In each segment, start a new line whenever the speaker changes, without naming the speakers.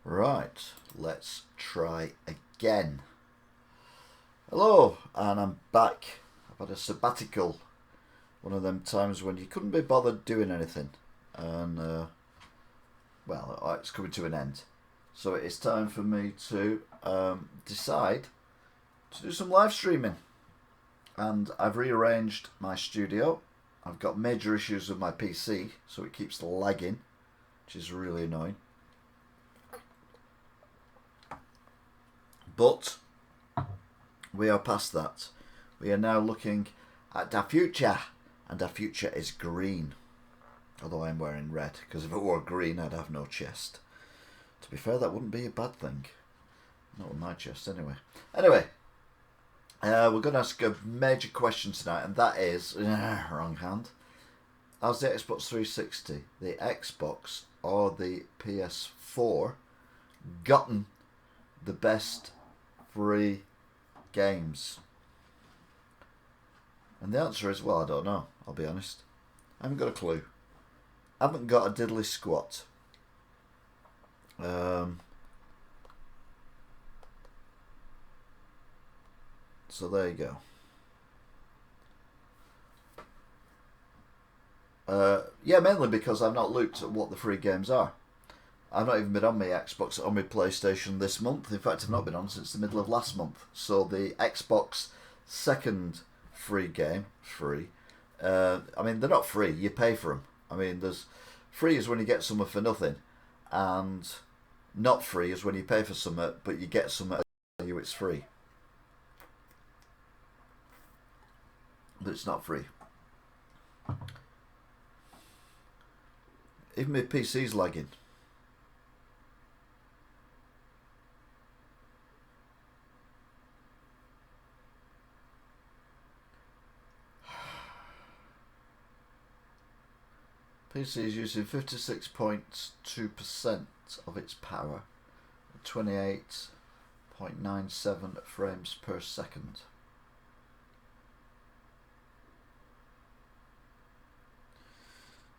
Right, let's try again. Hello, and I'm back. I've had a sabbatical. One of them times when you couldn't be bothered doing anything. And, well, it's coming to an end. So it's time for me to decide to do some live streaming. And I've rearranged my studio. I've got major issues with my PC, so it keeps lagging, which is really annoying. But we are past that. We are now looking at our future, and our future is green. Although I'm wearing red, because if it were green, I'd have no chest. To be fair, that wouldn't be a bad thing. Not with my chest, anyway. Anyway, we're going to ask a major question tonight, and that is, wrong hand. Has the Xbox 360, the Xbox, or the PS4 gotten the best free games? And the answer is, well, I don't know, I'll be honest. I haven't got a clue. I haven't got a diddly squat. So there you go. Yeah, mainly because I've not looked at what the free games are. I've not even been on my Xbox or my PlayStation this month. In fact, I've not been on since the middle of last month. So the Xbox second free game, I mean, they're not free. You pay for them. I mean, there's free is when you get something for nothing, and not free is when you pay for something but you get something at you it's free. But it's not free. Even my PC's lagging. PC is using 56.2% of its power, 28.97 frames per second.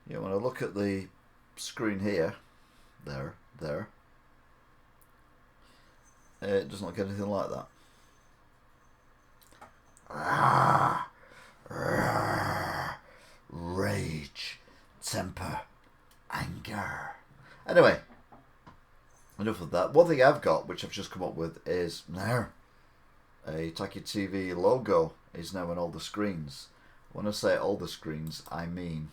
Yeah, when I look at the screen here, there, it doesn't look anything like that. Rage, temper, anger. Anyway, enough of that. One thing I've got, which I've just come up with, is a Taki TV logo is now on all the screens. When I say all the screens, I mean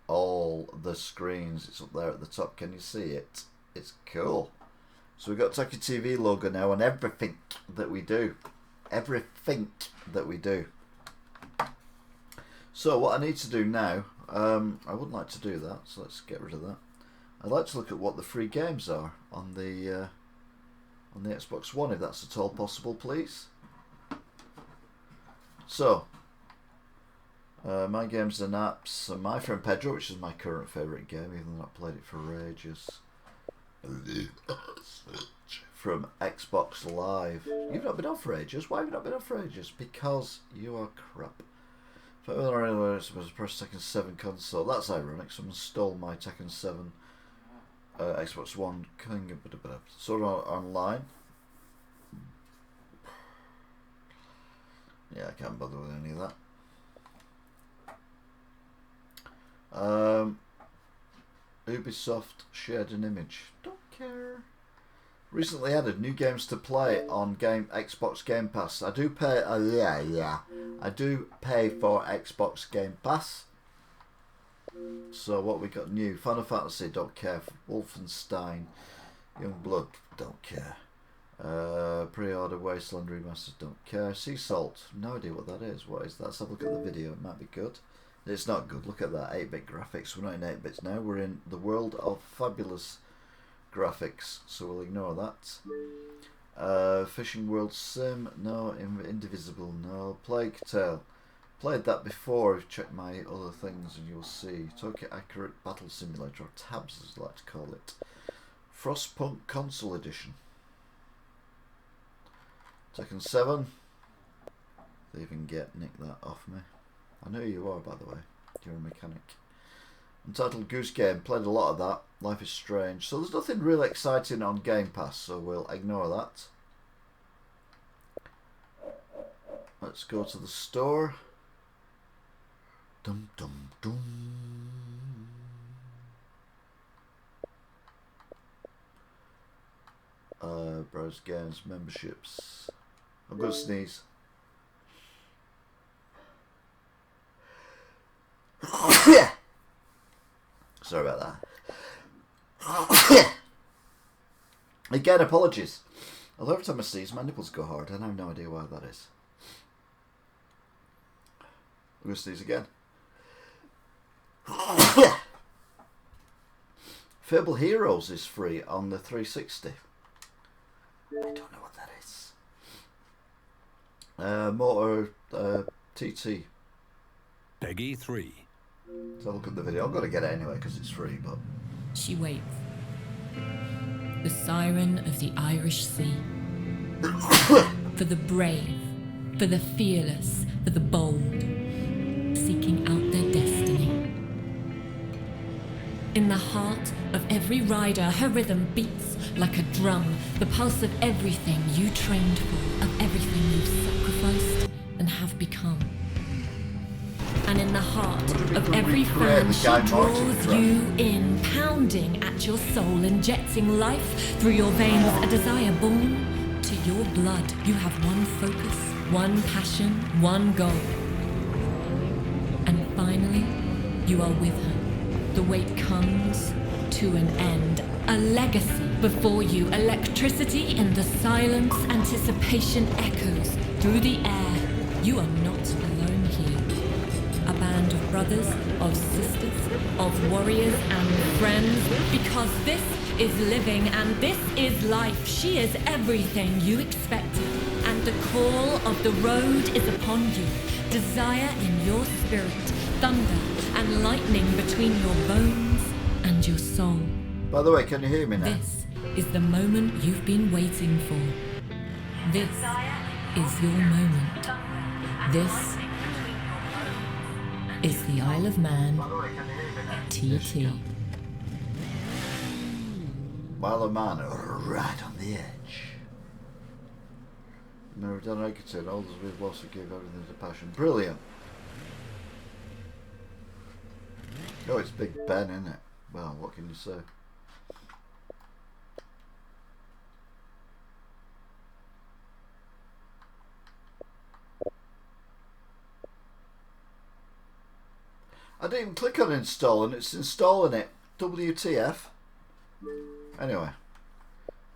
all the screens. It's up there at the top. Can you see it? It's cool. So we've got Taki TV logo now on everything that we do. Everything that we do. So what I need to do now, I wouldn't like to do that, so let's get rid of that. I'd like to look at what the free games are on the Xbox One, if that's at all possible, please. So, my games and apps, My Friend Pedro, which is my current favourite game, even though I've not played it for ages. From Xbox Live. You've not been on for ages. Why have you not been on for ages? Because you are crap. Press Tekken 7 console. That's ironic. Someone stole my Tekken 7 Xbox One. Sort of online. Yeah, I can't bother with any of that. Ubisoft shared an image. Don't care. Recently added new games to play on Xbox Game Pass. I do pay. I do pay for Xbox Game Pass. So what we got new? Final Fantasy, don't care. Wolfenstein, Youngblood, don't care. Pre-order Wasteland Remastered, don't care. Sea Salt, no idea what that is. What is that? Let's have a look at the video. It might be good. It's not good. Look at that 8-bit graphics. We're not in 8-bits now. We're in the world of fabulous graphics, so we'll ignore that. Fishing World Sim, no. Indivisible, no. Plague Tale, played that before. Check my other things and you'll see. Tokyo Accurate Battle Simulator, or Tabs as I like to call it. Frostpunk Console Edition. Tekken 7. They even nick that off me. I know who you are, by the way. You're a mechanic. Untitled Goose Game, played a lot of that. Life is Strange. So there's nothing really exciting on Game Pass, so we'll ignore that. Let's go to the store. Dum dum dum. Browse games, memberships. I'm gonna sneeze. Sorry about that. Again, apologies. Although every time I sneeze, my nipples go hard, and I have no idea why that is. I'm gonna sneeze again. Fable Heroes is free on the 360. I don't know what that is. Motor TT.
Peggy 3.
Let's have a look at the video. I've got to get it anyway because it's free, but...
She waits. The siren of the Irish Sea. For the brave, for the fearless, for the bold, seeking out their destiny. In the heart of every rider, her rhythm beats like a drum, the pulse of everything you trained for, of everything you've sacrificed and have become. And in the heart of every fan, she draws you in, pounding at your soul, injecting life through your veins, a desire born to your blood. You have one focus, one passion, one goal. And finally, you are with her. The wait comes to an end. A legacy before you. Electricity in the silence. Anticipation echoes through the air. You are not alone here. A band of brothers, of sisters, of warriors and friends. Because this is living and this is life. She is everything you expected. And the call of the road is upon you. Desire in your spirit. Thunder and lightning between your bones and your soul.
By the way, can you hear me now?
This is the moment you've been waiting for. This is your moment. This is the Isle of Man TT.
Isle of Man, right on the edge. Never done I could say all as we've lost to give everything to passion. Brilliant. Oh, it's Big Ben, isn't it? Well, what can you say? I didn't even click on install and it's installing it. WTF. Anyway,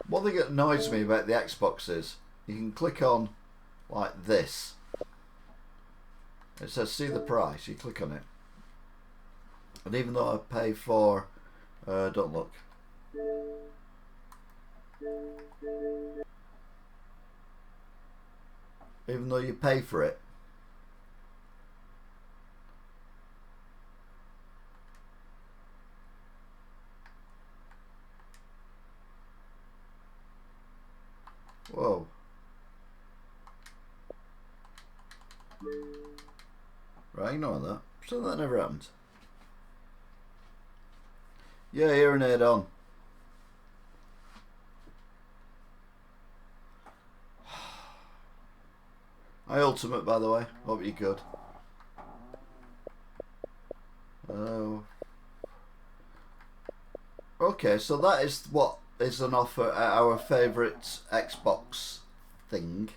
one thing that annoys me about the Xbox is you can click on like this. It says see the price. You click on it. And even though I pay for, don't look. Even though you pay for it. Whoa. Right, ignore that. So that never happened. Yeah, hearing aid on. Hi Ultimate, by the way. Hope you're good. Oh. Okay, so that is what is on offer at our favourite Xbox thing.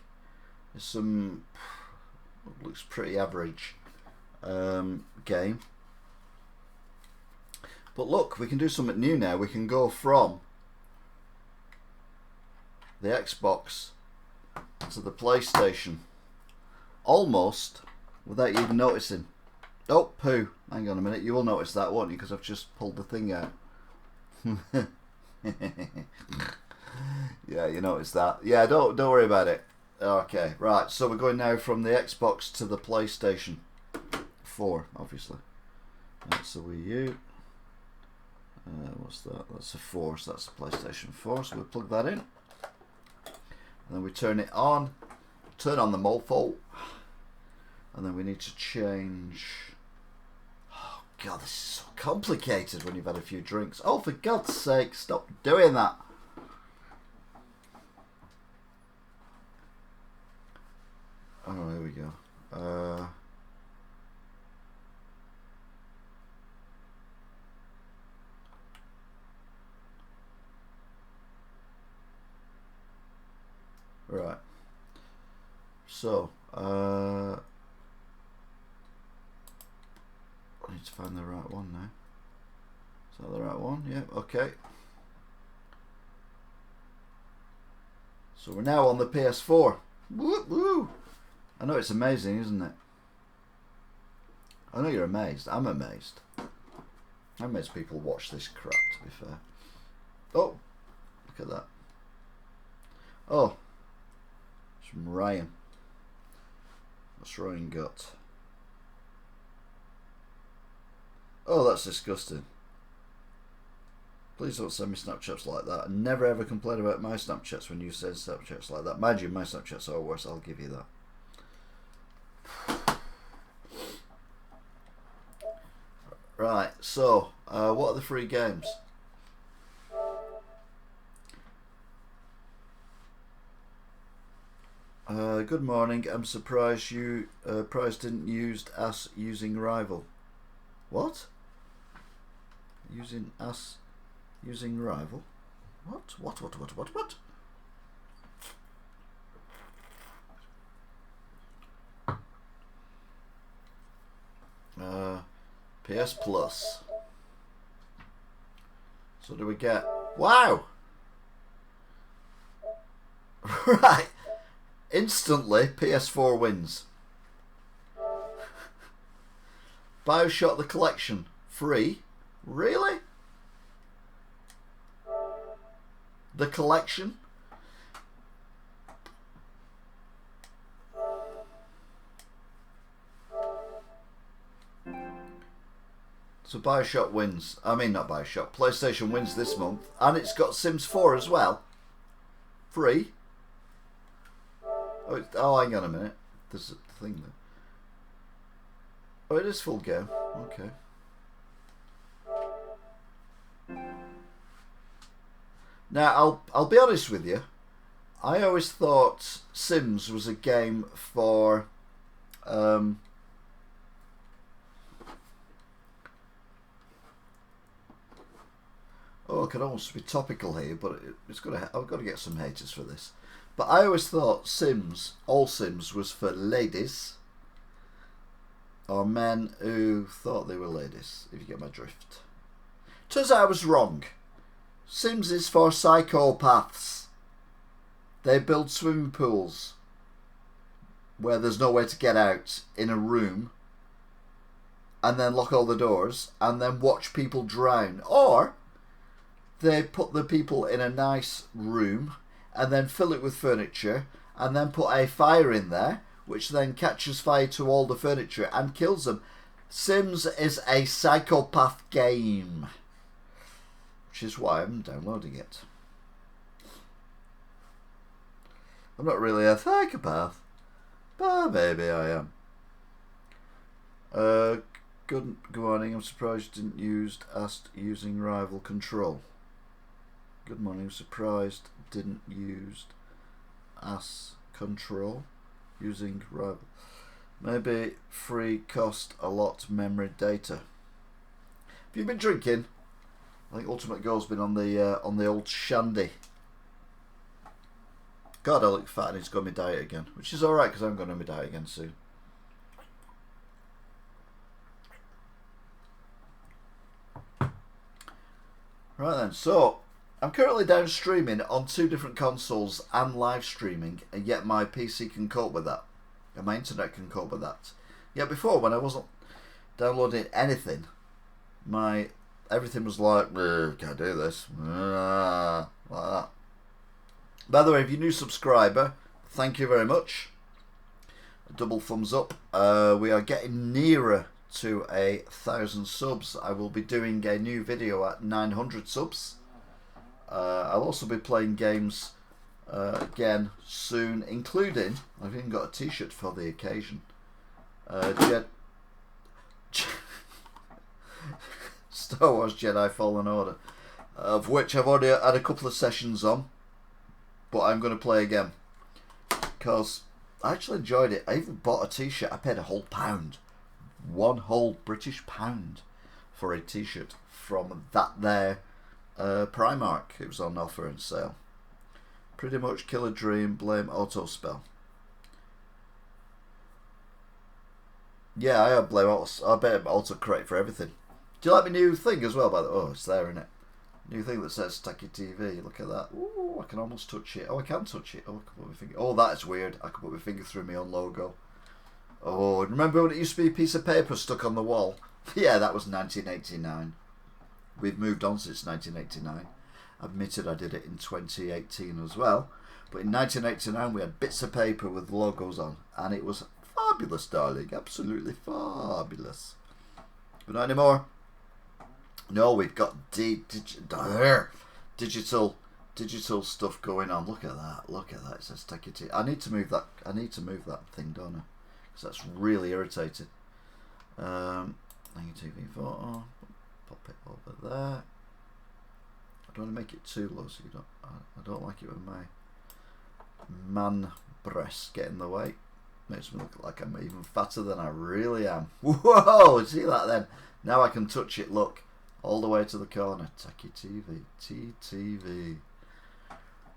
There's some looks pretty average game. But look, we can do something new now. We can go from the Xbox to the PlayStation. Almost without you even noticing. Oh, poo. Hang on a minute. You will notice that, won't you? Because I've just pulled the thing out. Yeah, you noticed that. Yeah, don't worry about it. Okay, right. So we're going now from the Xbox to the PlayStation 4, obviously. That's the Wii U. What's that? That's a 4, so that's the PlayStation 4. So we plug that in. And then we turn it on. Turn on the mofo. And then we need to change... Oh, God, this is so complicated when you've had a few drinks. Oh, for God's sake, stop doing that. Oh, here we go. Right. So, I need to find the right one now. Is that the right one? Yeah, okay. So we're now on the PS4. Woo woo! I know it's amazing, isn't it? I know you're amazed. I'm amazed. I'm amazed people watch this crap, to be fair. Oh, look at that. Oh, it's from Ryan. What's Ryan got? Oh, that's disgusting. Please don't send me Snapchats like that. And never ever complain about my Snapchats when you send Snapchats like that. Mind you, my Snapchats are worse, I'll give you that. Right, so, what are the free games? Good morning, I'm surprised you Price didn't use us using Rival. What? Using us using Rival? What? PS Plus. So do we get... Wow! Right. Instantly, PS4 wins. BioShock the Collection. Free? Really? The Collection? So BioShock wins. I mean, not BioShock. PlayStation wins this month. And it's got Sims 4 as well. Free. Oh, hang on a minute. There's a thing there. Oh, it is full game. Okay. Now, I'll be honest with you. I always thought Sims was a game for... Oh, I could almost be topical here, but I've got to get some haters for this. But I always thought Sims, all Sims, was for ladies or men who thought they were ladies, if you get my drift. Turns out I was wrong. Sims is for psychopaths. They build swimming pools where there's no way to get out in a room and then lock all the doors and then watch people drown. Or they put the people in a nice room and then fill it with furniture and then put a fire in there which then catches fire to all the furniture and kills them. Sims is a psychopath game, which is why I'm downloading it. I'm not really a psychopath, but maybe I am. Good morning, I'm surprised you didn't use asked using Rival Control. Good morning, I'm surprised didn't use as Control using Rival. Maybe free cost a lot memory data. Have you been drinking? I think Ultimate Goal's been on the old shandy. God, I look fat and it's got me diet again, which is alright because I'm going to my diet again soon. Right then, so I'm currently down streaming on 2 different consoles and live streaming, and yet my PC can cope with that, and my internet can cope with that. Yet before, when I wasn't downloading anything, everything was like, can't do this, like that. By the way, if you're a new subscriber, thank you very much. A double thumbs up. We are getting nearer to 1,000 subs. I will be doing a new video at 900 subs. I'll also be playing games again soon, including, I've even got a t-shirt for the occasion. Star Wars Jedi Fallen Order, of which I've already had a couple of sessions on, but I'm going to play again because I actually enjoyed it. I even bought a t-shirt. I paid a whole £1, one whole British pound for a t-shirt from that there Primark. It was on offer and sale. Pretty much Killer Dream, Blame Auto Spell. Yeah, I have Blame Auto. I bet Auto Correct for everything. Do you like my new thing as well? By the way, oh, it's there, isn't it? New thing that says Tacky TV. Look at that. Ooh, I can almost touch it. Oh, I can touch it. Oh, I can put my finger. Oh, that's weird. I can put my finger through my own logo. Oh, remember when it used to be a piece of paper stuck on the wall? Yeah, that was 1989. We've moved on since 1989. Admitted I did it in 2018 as well. But in 1989 we had bits of paper with logos on. And it was fabulous, darling. Absolutely fabulous. But not anymore. No, we've got digital stuff going on. Look at that. Look at that. It says take it. I need to move that. I need to move that thing, don't I? Because that's really irritating. TV photo. Pop it over there. I don't want to make it too low, so you don't. I don't like it when my man breasts get in the way. Makes me look like I'm even fatter than I really am. Whoa! See that then? Now I can touch it. Look. All the way to the corner. Tacky TV. TTV.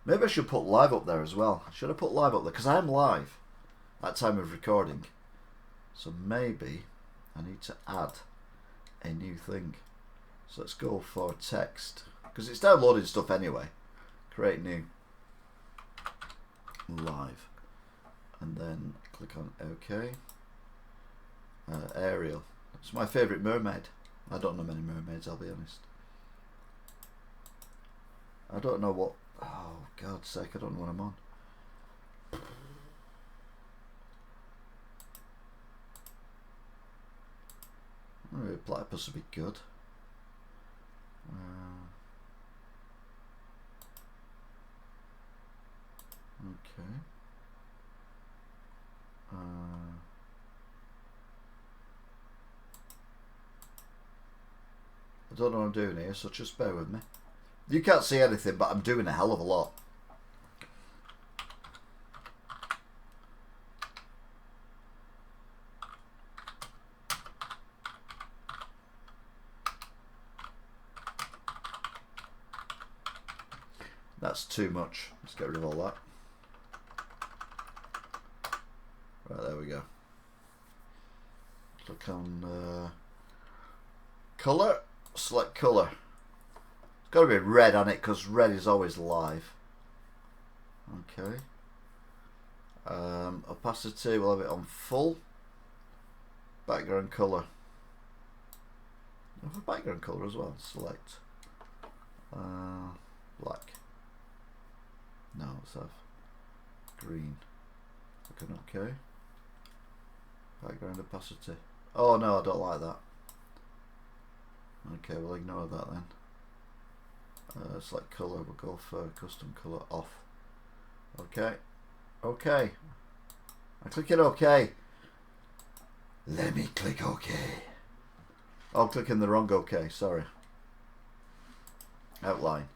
Maybe I should put live up there as well. Should I put live up there? Because I am live at time of recording. So maybe I need to add a new thing. So let's go for text. Because it's downloading stuff anyway. Create new. Live. And then click on OK. Ariel. It's my favourite mermaid. I don't know many mermaids, I'll be honest. I don't know what... Oh, God's sake, I don't know what I'm on. Oh, platypus would be good. Okay. I don't know what I'm doing here, so just bear with me. You can't see anything, but I'm doing a hell of a lot. That's too much. Let's get rid of all that. Right, there we go. Click on colour. Select colour. It's got to be red on it because red is always live. Okay. Opacity, we'll have it on full. Background colour. Have a background colour as well. Select black. No, let's have green. Click on OK. Background opacity. Oh no, I don't like that. Okay, we'll ignore that then. Select colour, we'll go for custom colour off. Okay. Okay. I'm clicking OK. Let me click OK. Oh, I'm clicking the wrong OK, sorry. Outline.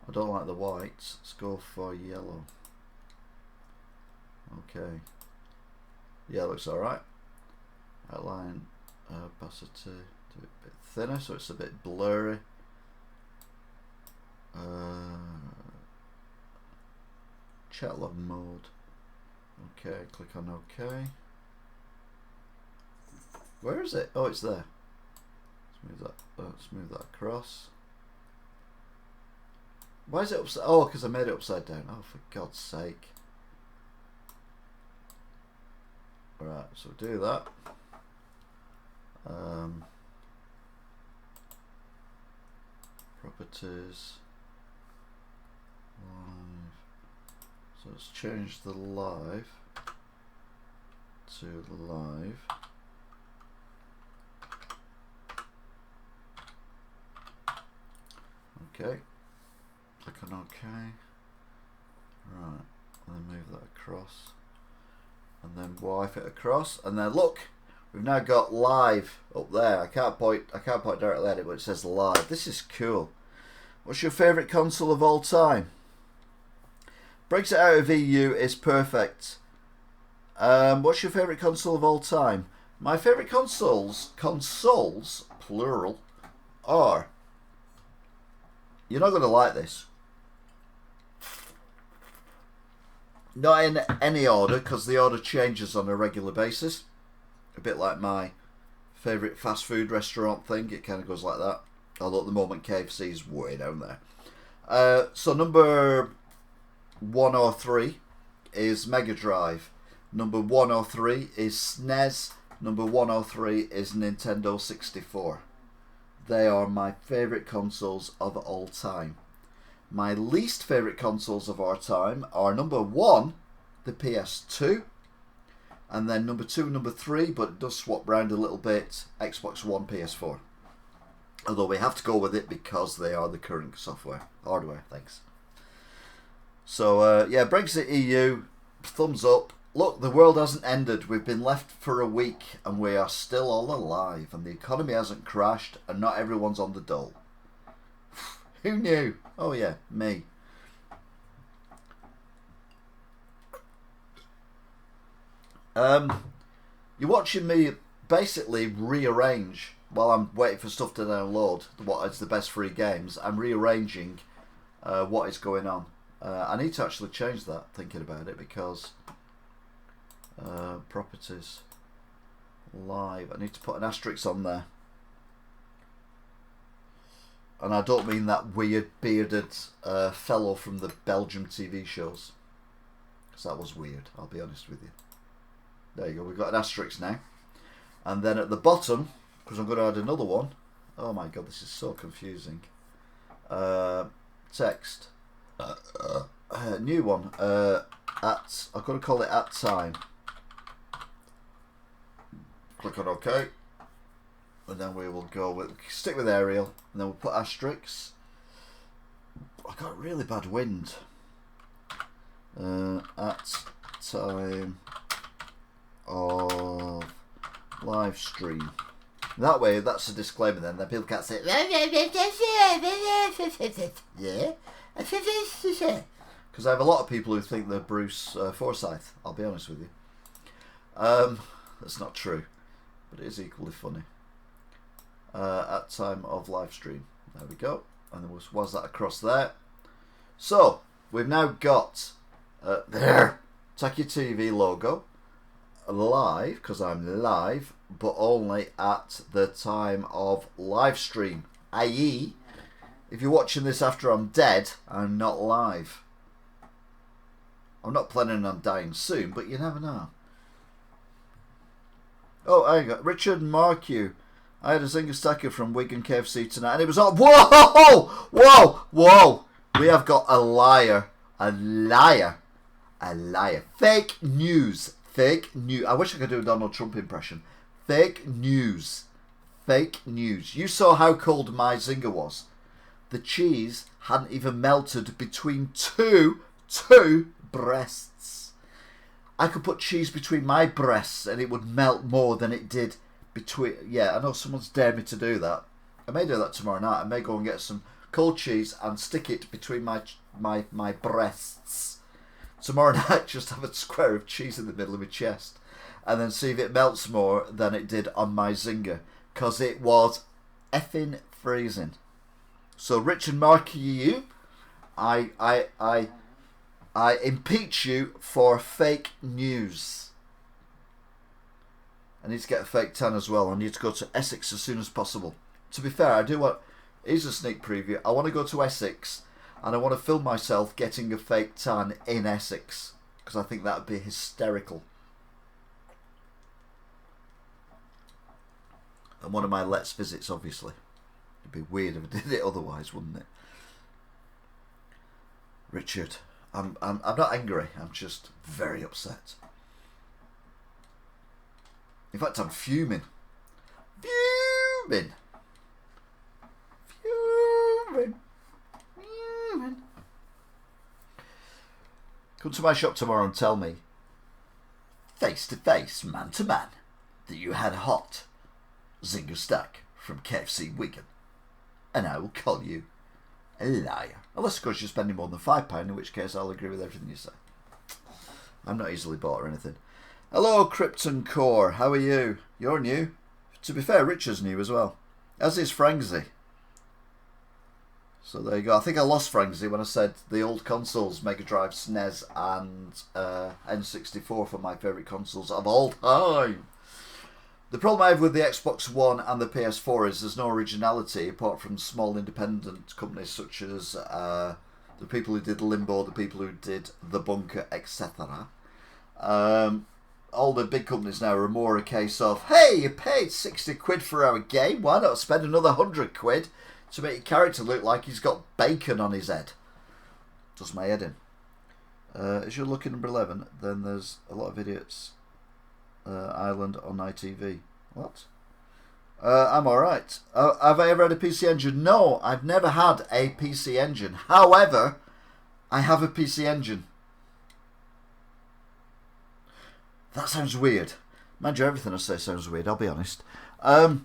I don't like the whites. Let's go for yellow. Okay. Yeah, looks alright. Outline, opacity, do it a bit thinner so it's a bit blurry. Chat log mode. Okay, click on OK. Where is it? Oh, it's there. Let's move that across. Why is it upside? Oh, because I made it upside down. Oh, for God's sake. Right, so do that. Properties. Live. So let's change the live to live. Okay. Click on OK. Right, and then move that across. And then wipe it across. And then look, We've now got live up there. I can't point directly at it, but it says live. This is cool. What's your favourite console of all time? Brexit out of EU is perfect. What's your favourite console of all time? My favourite consoles, plural, are... You're not going to like this. Not in any order, because the order changes on a regular basis. A bit like my favourite fast food restaurant thing. It kind of goes like that. Although at the moment KFC is way down there. So number 103 is Mega Drive. Number 103 is SNES. Number 103 is Nintendo 64. They are my favourite consoles of all time. My least favourite consoles of our time are number 1, the PS2. And then number 2, number 3, but it does swap round a little bit, Xbox One, PS4. Although we have to go with it because they are the current hardware, thanks. So, yeah, Brexit EU, thumbs up. Look, the world hasn't ended. We've been left for a week and we are still all alive. And the economy hasn't crashed and not everyone's on the dole. Who knew? Oh yeah, me. You're watching me basically rearrange while I'm waiting for stuff to download what is the best free games. I'm rearranging what is going on. I need to actually change that, thinking about it, because properties live, I need to put an asterisk on there. And I don't mean that weird bearded fellow from the Belgium TV shows, because that was weird, I'll be honest with you. There you go, we've got an asterisk now. And then at the bottom, because I'm going to add another one. Oh my god, this is so confusing. Text. New one. I've got to call it at time. Click on OK. And then we will go with, stick with Arial. And then we'll put asterisks. I got really bad wind. At time of live stream. That way, that's a disclaimer then people can't say yeah, because I have a lot of people who think they're Bruce Forsyth. I'll be honest with you. That's not true, but it is equally funny. At time of live stream. There we go. And there was that across there. So we've now got there Taki TV logo live, because I'm live, but only at the time of live stream, i.e. if you're watching this after I'm dead, I'm not live. I'm not planning on dying soon, but you never know. Oh, I got Richard Markew. I had a Zinger Stacker from Wigan KFC tonight, and it was all... Whoa! Whoa! Whoa! We have got a liar. A liar. A liar. Fake news. Fake news. I wish I could do a Donald Trump impression. Fake news. Fake news. You saw how cold my Zinger was. The cheese hadn't even melted between two breasts. I could put cheese between my breasts and it would melt more than it did between... Yeah, I know someone's dared me to do that. I may do that tomorrow night. I may go and get some cold cheese and stick it between my breasts. Tomorrow night, just have a square of cheese in the middle of my chest and then see if it melts more than it did on my Zinger, because it was effing freezing. So Richard Markew, I impeach you for fake news. I need to get a fake tan as well. I need to go to Essex as soon as possible. To be fair, I do want... Here's a sneak preview. I want to go to Essex and I want to film myself getting a fake tan in Essex, because I think that would be hysterical. And one of my Let's Visits, obviously. It'd be weird if I did it otherwise, wouldn't it? Richard, I'm not angry. I'm just very upset. In fact, I'm fuming. Fuming. Fuming. Fuming. Come to my shop tomorrow and tell me, face to face, man to man, that you had a hot Zinger stack from KFC Wigan, and I will call you a liar. Unless, of course, you're spending more than £5, in which case I'll agree with everything you say. I'm not easily bought or anything. Hello, Krypton Core. How are you? You're new. To be fair, Richard's new as well. As is Frangsy. So there you go. I think I lost Frangsy when I said the old consoles, Mega Drive, SNES and N64 for my favourite consoles of all time. The problem I have with the Xbox One and the PS4 is there's no originality apart from small independent companies such as the people who did Limbo, the people who did The Bunker, etc. All the big companies now are more a case of, hey, you paid 60 quid for our game, why not spend another 100 quid to make your character look like he's got bacon on his head? Does my head in. As you're looking number 11, then there's a lot of idiots. Ireland on ITV. What? I'm alright. Have I ever had a PC Engine? No, I've never had a PC Engine. However, I have a PC Engine. That sounds weird. Mind you, everything I say sounds weird, I'll be honest. I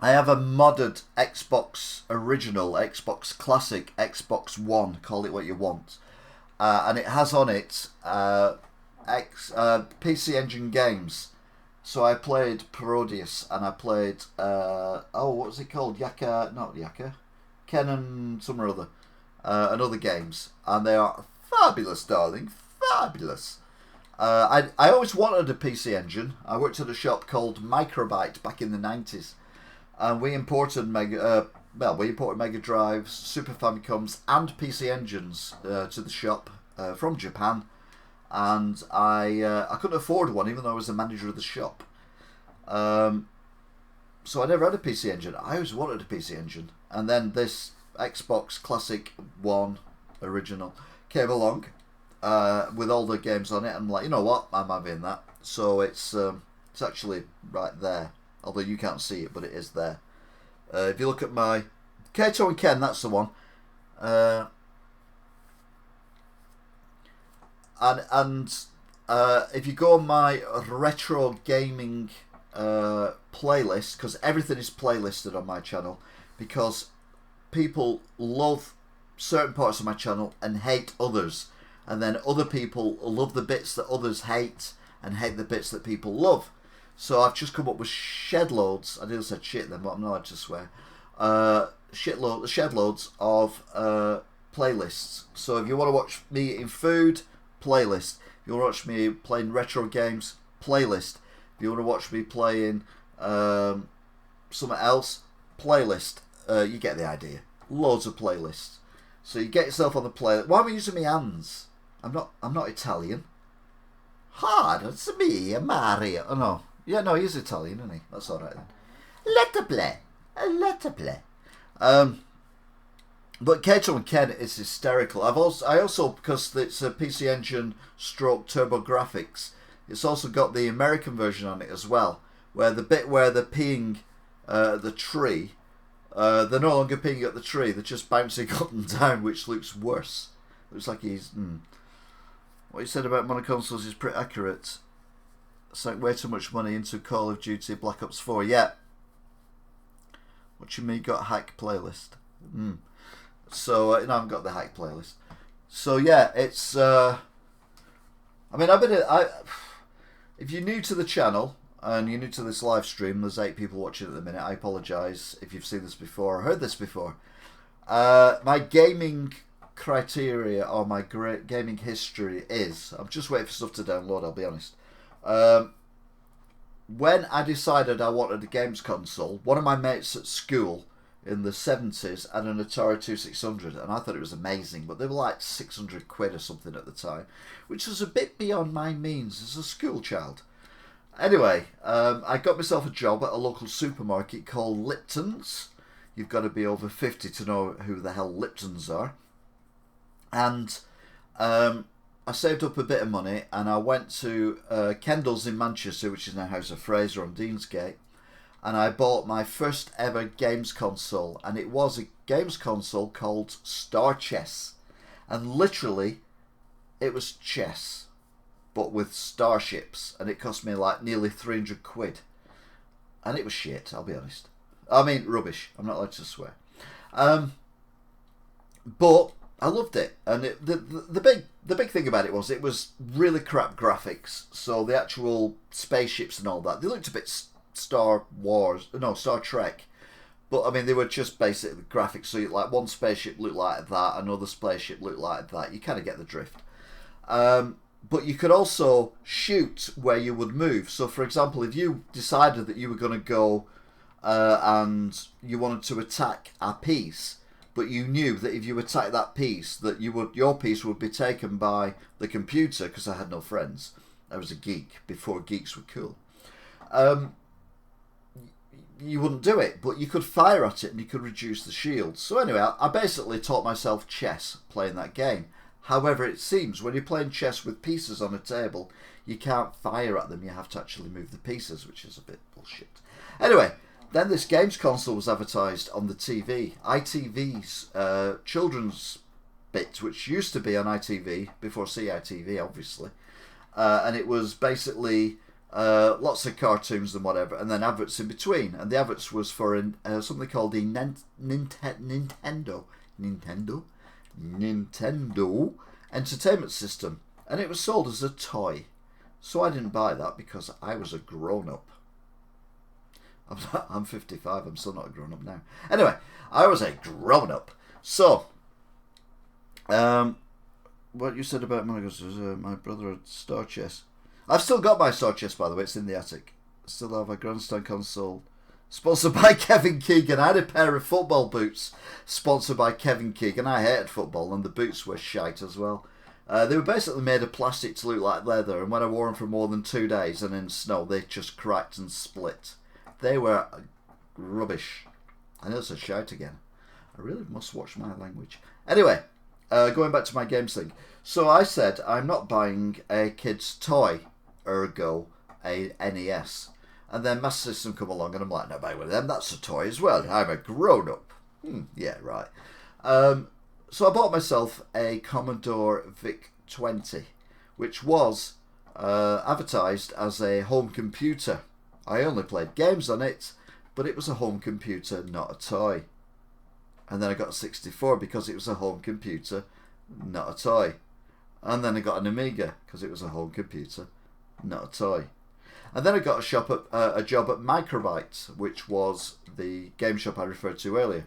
have a modded Xbox original, Xbox Classic, Xbox One, call it what you want. And it has on it PC Engine games. So I played Parodius and I played what was it called? Ken and some or other, and other games, and they are fabulous, darling, fabulous. I always wanted a PC Engine. I worked at a shop called Microbyte back in the 90s, and we imported Mega Drives, Super Famicoms, and PC Engines to the shop from Japan. And I couldn't afford one, even though I was the manager of the shop. So I never had a PC Engine. I always wanted a PC Engine. And then this Xbox Classic One original came along with all the games on it. I'm like, you know what? I'm having that. So it's actually right there. Although you can't see it, but it is there. If you look at my Kato and Ken, that's the one. And if you go on my retro gaming playlist, because everything is playlisted on my channel, because people love certain parts of my channel and hate others, and then other people love the bits that others hate and hate the bits that people love. So I've just come up with shed loads. I didn't say shit then, but I'm not allowed to swear. Shed loads of playlists. So if you want to watch me eating food, playlist. If you want to watch me playing retro games, playlist. If you want to watch me playing something else, playlist. You get the idea. Loads of playlists. So you get yourself on the playlist. Why am I using my hands? I'm not Italian. Hard, it's me, Mario. Oh no. Yeah, no, he's Italian, isn't he? That's alright then. Let play. But Kato and Ken is hysterical. I also, because it's a PC Engine stroke turbo graphics, it's also got the American version on it as well, where the bit where they're peeing the tree, they're no longer peeing at the tree, they're just bouncing up and down, which looks worse. Looks like he's... What you said about monoconsoles is pretty accurate. Sank way too much money into Call of Duty Black Ops 4. Yeah. What you mean got hack playlist? So, I haven't got the hack playlist. So, yeah, it's... I mean, if you're new to the channel, and you're new to this live stream, there's 8 people watching at the minute. I apologise if you've seen this before or heard this before. My gaming criteria or my gaming history is... I'm just waiting for stuff to download, I'll be honest. When I decided I wanted a games console, one of my mates at school in the 70s had an Atari 2600, and I thought it was amazing, but they were like 600 quid or something at the time, which was a bit beyond my means as a school child. Anyway, I got myself a job at a local supermarket called Lipton's. You've got to be over 50 to know who the hell Lipton's are. And I saved up a bit of money and I went to Kendall's in Manchester, which is now House of Fraser on Deansgate, and I bought my first ever games console, and it was a games console called Star Chess, and literally it was chess. but with starships, and it cost me like nearly 300 quid. And it was shit, I'll be honest. I mean, rubbish. I'm not allowed to swear. But I loved it, and the big thing about it was really crap graphics. So the actual spaceships and all that, they looked a bit Star Trek. But I mean, they were just basic graphics. So like one spaceship looked like that, another spaceship looked like that. You kind of get the drift. But you could also shoot where you would move. So for example, if you decided that you were going to go and you wanted to attack a piece, but you knew that if you attacked that piece, that your piece would be taken by the computer, because I had no friends. I was a geek before geeks were cool. You wouldn't do it, but you could fire at it and you could reduce the shield. So anyway, I basically taught myself chess playing that game. However, it seems when you're playing chess with pieces on a table, you can't fire at them. You have to actually move the pieces, which is a bit bullshit. Anyway, then this games console was advertised on the TV. ITV's children's bit, which used to be on ITV, before CITV, obviously. And it was basically lots of cartoons and whatever, and then adverts in between. And the adverts was for something called the Nintendo Entertainment System. And it was sold as a toy. So I didn't buy that because I was a grown-up. I'm 55, I'm still not a grown-up now. Anyway, I was a grown-up. So, what you said about my brother had Star Chess. I've still got my Star Chess, by the way, it's in the attic. I still have a grandstand console. Sponsored by Kevin Keegan. I had a pair of football boots sponsored by Kevin Keegan. I hated football and the boots were shite as well. They were basically made of plastic to look like leather, and when I wore them for more than 2 days and in snow, they just cracked and split. They were rubbish. I know it's a shout again. I really must watch my language. Anyway, going back to my games thing. So I said I'm not buying a kid's toy, ergo a NES. And then Master System come along and I'm like, no, buy one of them. That's a toy as well. I'm a grown-up. Yeah, right. So I bought myself a Commodore VIC-20, which was advertised as a home computer. I only played games on it, but it was a home computer, not a toy. And then I got a 64 because it was a home computer, not a toy. And then I got an Amiga because it was a home computer, not a toy. And then I got a job at Microbyte, which was the game shop I referred to earlier.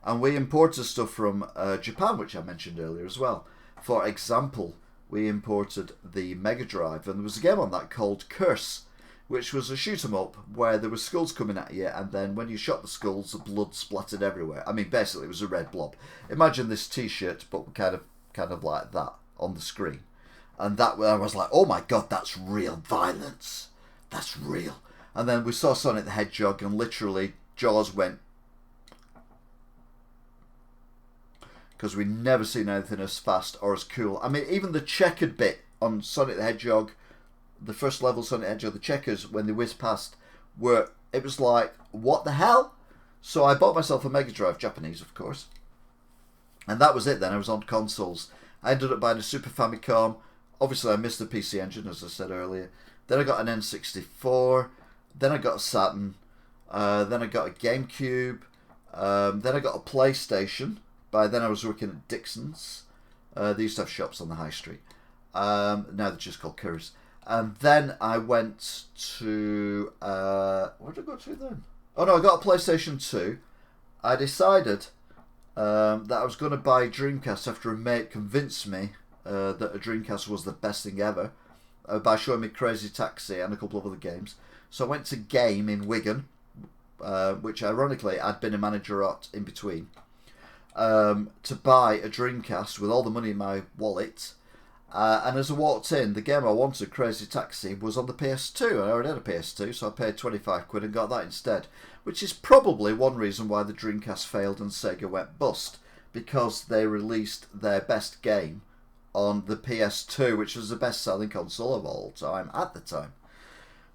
And we imported stuff from Japan, which I mentioned earlier as well. For example, we imported the Mega Drive, and there was a game on that called Curse, which was a shoot 'em up where there were skulls coming at you, and then when you shot the skulls, the blood splattered everywhere. I mean, basically, it was a red blob. Imagine this T-shirt, but kind of like that on the screen. And that, I was like, oh my god, that's real violence. That's real. And then we saw Sonic the Hedgehog, and literally jaws went, because we'd never seen anything as fast or as cool. I mean, even the checkered bit on Sonic the Hedgehog, the first level Sonic the Hedgehog, the checkers, when they whizzed past, it was like, what the hell? So I bought myself a Mega Drive, Japanese of course, and that was it then. I was on consoles. I ended up buying a Super Famicom. Obviously I missed the PC Engine, as I said earlier. Then I got an N64, then I got a Saturn, then I got a GameCube, then I got a PlayStation. By then I was working at Dixon's. They used to have shops on the high street. Now they're just called Curry's. And then I went to... where did I go to then? Oh no, I got a PlayStation 2. I decided that I was going to buy a Dreamcast after a mate convinced me that a Dreamcast was the best thing ever by showing me Crazy Taxi and a couple of other games. So I went to Game in Wigan, which ironically I'd been a manager at in between, to buy a Dreamcast with all the money in my wallet. And as I walked in, the game I wanted, Crazy Taxi, was on the PS2. I already had a PS2, so I paid 25 quid and got that instead. Which is probably one reason why the Dreamcast failed and Sega went bust. Because they released their best game on the PS2, which was the best-selling console of all time at the time.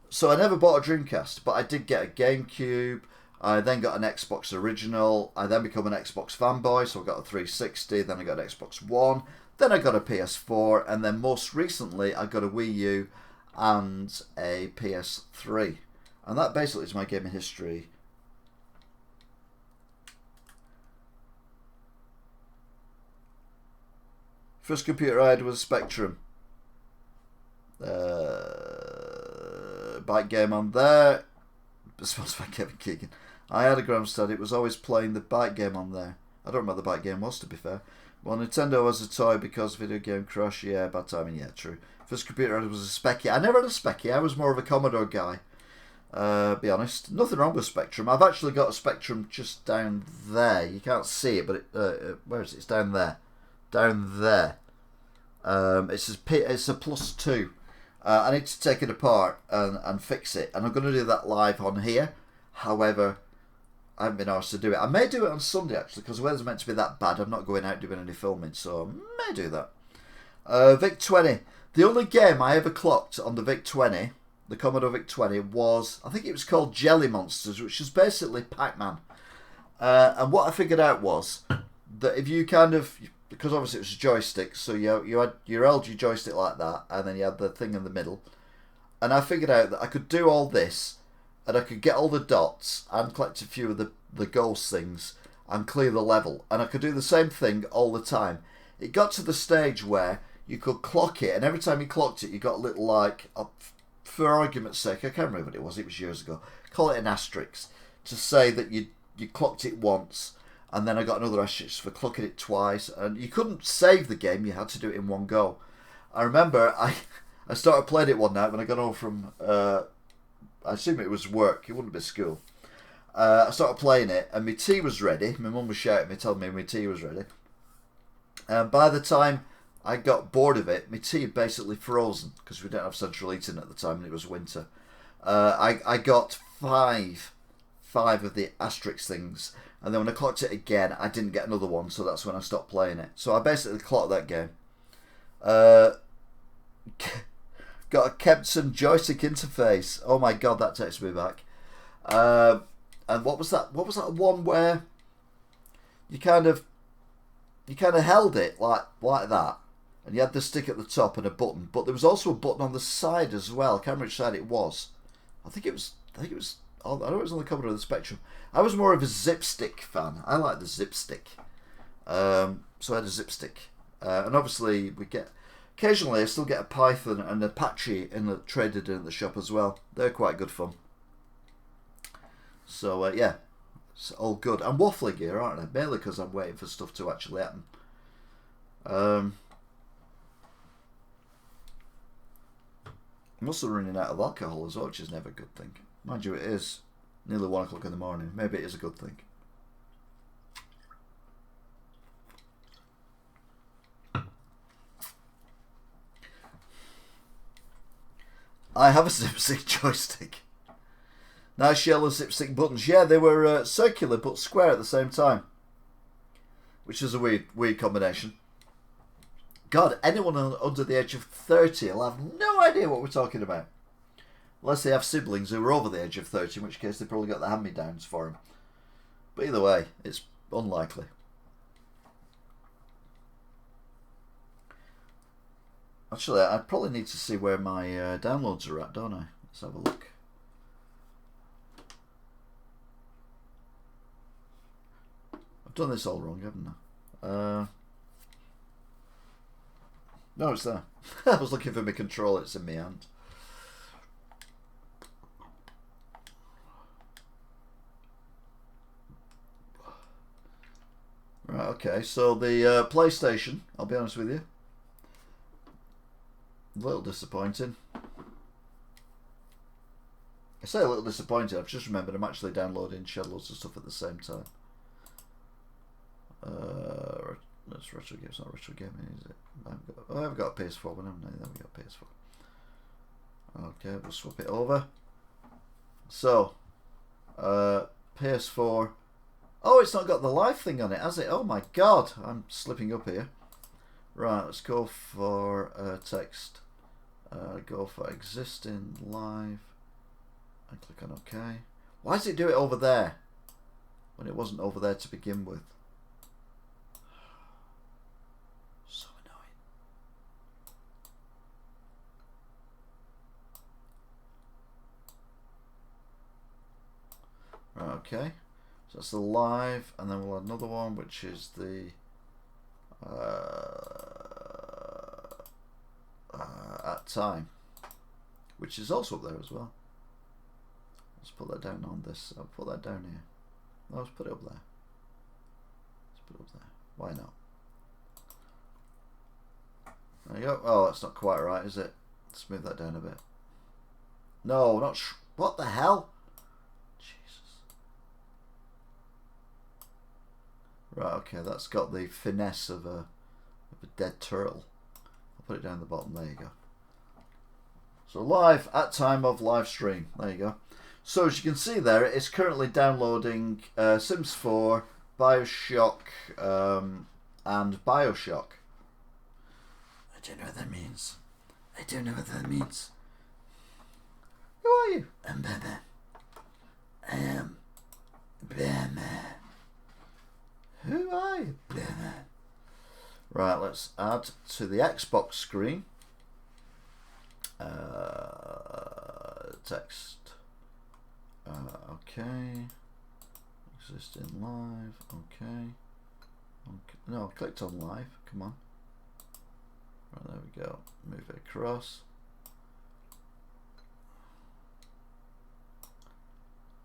So I never bought a Dreamcast, but I did get a GameCube. I then got an Xbox original. I then became an Xbox fanboy, so I got a 360. Then I got an Xbox One. Then I got a PS4, and then most recently I got a Wii U and a PS3. And that basically is my gaming history. First computer I had was Spectrum. Bike game on there. Sponsored by Kevin Keegan. I had a Grandstad. It was always playing the bike game on there. I don't remember what the bike game was, to be fair. Well, Nintendo was a toy because video game crash. Yeah, bad timing. Yeah, true. First computer I had was a Speccy. I never had a Speccy. I was more of a Commodore guy. Be honest. Nothing wrong with Spectrum. I've actually got a Spectrum just down there. You can't see it, but where is it? It's down there. Down there. It's a +2. I need to take it apart and fix it, and I'm going to do that live on here. However, I haven't been asked to do it. I may do it on Sunday actually, because the weather's meant to be that bad. I'm not going out doing any filming, so I may do that. VIC-20. The only game I ever clocked on the VIC-20, the Commodore VIC-20, was, I think it was called Jelly Monsters, which is basically Pac-Man. And what I figured out was that if you kind of, because obviously it was a joystick, so you had your LG joystick like that, and then you had the thing in the middle. And I figured out that I could do all this, and I could get all the dots and collect a few of the ghost things and clear the level. And I could do the same thing all the time. It got to the stage where you could clock it, and every time you clocked it, you got a little, like, for argument's sake, I can't remember what it was years ago, call it an asterisk, to say that you clocked it once, and then I got another asterisk for clocking it twice, and you couldn't save the game, you had to do it in one go. I remember I started playing it one night when I got home from, I assume it was work, it wouldn't be school. I started playing it, and my tea was ready. My mum was shouting at me, telling me my tea was ready. And by the time I got bored of it, my tea had basically frozen, because we didn't have central heating at the time, and it was winter. I got five of the asterisk things, and then when I clocked it again, I didn't get another one, so that's when I stopped playing it. So I basically clocked that game. Got a Kempton joystick interface. Oh my god, that takes me back. And what was that? What was that one where you kind of held it like that, and you had the stick at the top and a button, but there was also a button on the side as well. I can't remember which side it was. I think it was. I know it was on the Commodore of the Spectrum. I was more of a Zipstick fan. I like the Zipstick. So I had a Zipstick, and obviously occasionally I still get a Python and a Apache traded in at the shop as well. They're quite good fun. So yeah, it's all good. I'm waffling here, aren't I? Mainly because I'm waiting for stuff to actually happen. I'm also running out of alcohol as well, which is never a good thing. Mind you, it is nearly 1 o'clock in the morning. Maybe it is a good thing. I have a Zipstick joystick. Nice yellow Zipstick buttons. Yeah, they were circular but square at the same time, which is a weird combination. God, anyone under the age of 30 will have no idea what we're talking about. Unless they have siblings who are over the age of 30, in which case they probably got the hand-me-downs for them. But either way, it's unlikely. Actually, I probably need to see where my downloads are at, don't I? Let's have a look. I've done this all wrong, haven't I? No, it's there. I was looking for my controller, it's in my hand. Right, okay, so the PlayStation, I'll be honest with you, a little disappointing. I say a little disappointed, I've just remembered I'm actually downloading loads of stuff at the same time. That's retro game, it's not retro gaming, is it? I haven't got a PS4 one, haven't I? There we go, PS4. Okay, we'll swap it over. So, PS4. Oh, it's not got the live thing on it, has it? Oh my god, I'm slipping up here. Right, let's go for text. Go for existing live. And click on OK. Why does it do it over there when it wasn't over there to begin with? So annoying. okay. So that's the live, and then we'll add another one, which is the at time, which is also up there as well. Let's put that down on this. I'll put that down here. No, let's put it up there. Let's put it up there. Why not? There you go. Oh, that's not quite right, is it? Let's move that down a bit. No, not what the hell? Jesus. Right, okay, that's got the finesse of a dead turtle. I'll put it down the bottom. There you go. So live at time of live stream. There you go. So as you can see there, it's currently downloading Sims 4, Bioshock, and Bioshock. I don't know what that means. I don't know what that means. Who are you? I'm Batman. I am Batman. Who are you, Batman? Right, let's add to the Xbox screen. Text. Okay. Existing live. Okay. No, I clicked on live. Come on. Right, there we go. Move it across.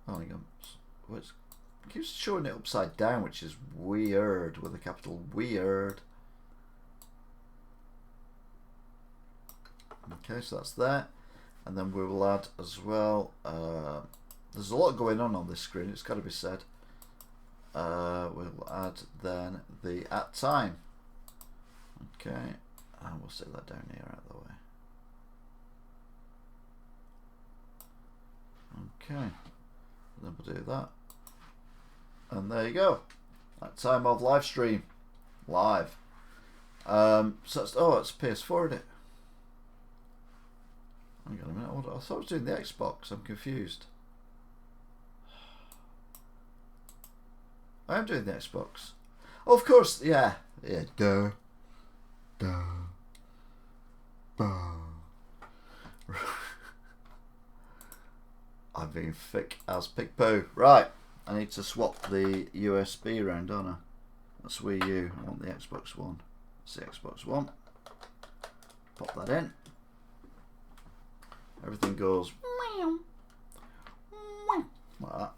Oh, hang on. It keeps showing it upside down, which is weird, with a capital weird. Okay, so that's there. And then we will add as well, there's a lot going on this screen, it's got to be said. We'll add then the at time. Okay, and we'll set that down here out of the way. Okay, then we'll do that. And there you go. At time of live stream. Live. So that's, oh, it's PS4, isn't it? Hang on a minute, I thought I was doing the Xbox, I'm confused. I am doing the Xbox. Oh, of course, yeah. Yeah, duh. I've been thick as pig poo. Right, I need to swap the USB around, don't I? That's Wii U, I want the Xbox One. That's the Xbox One. Pop that in. Everything goes like that.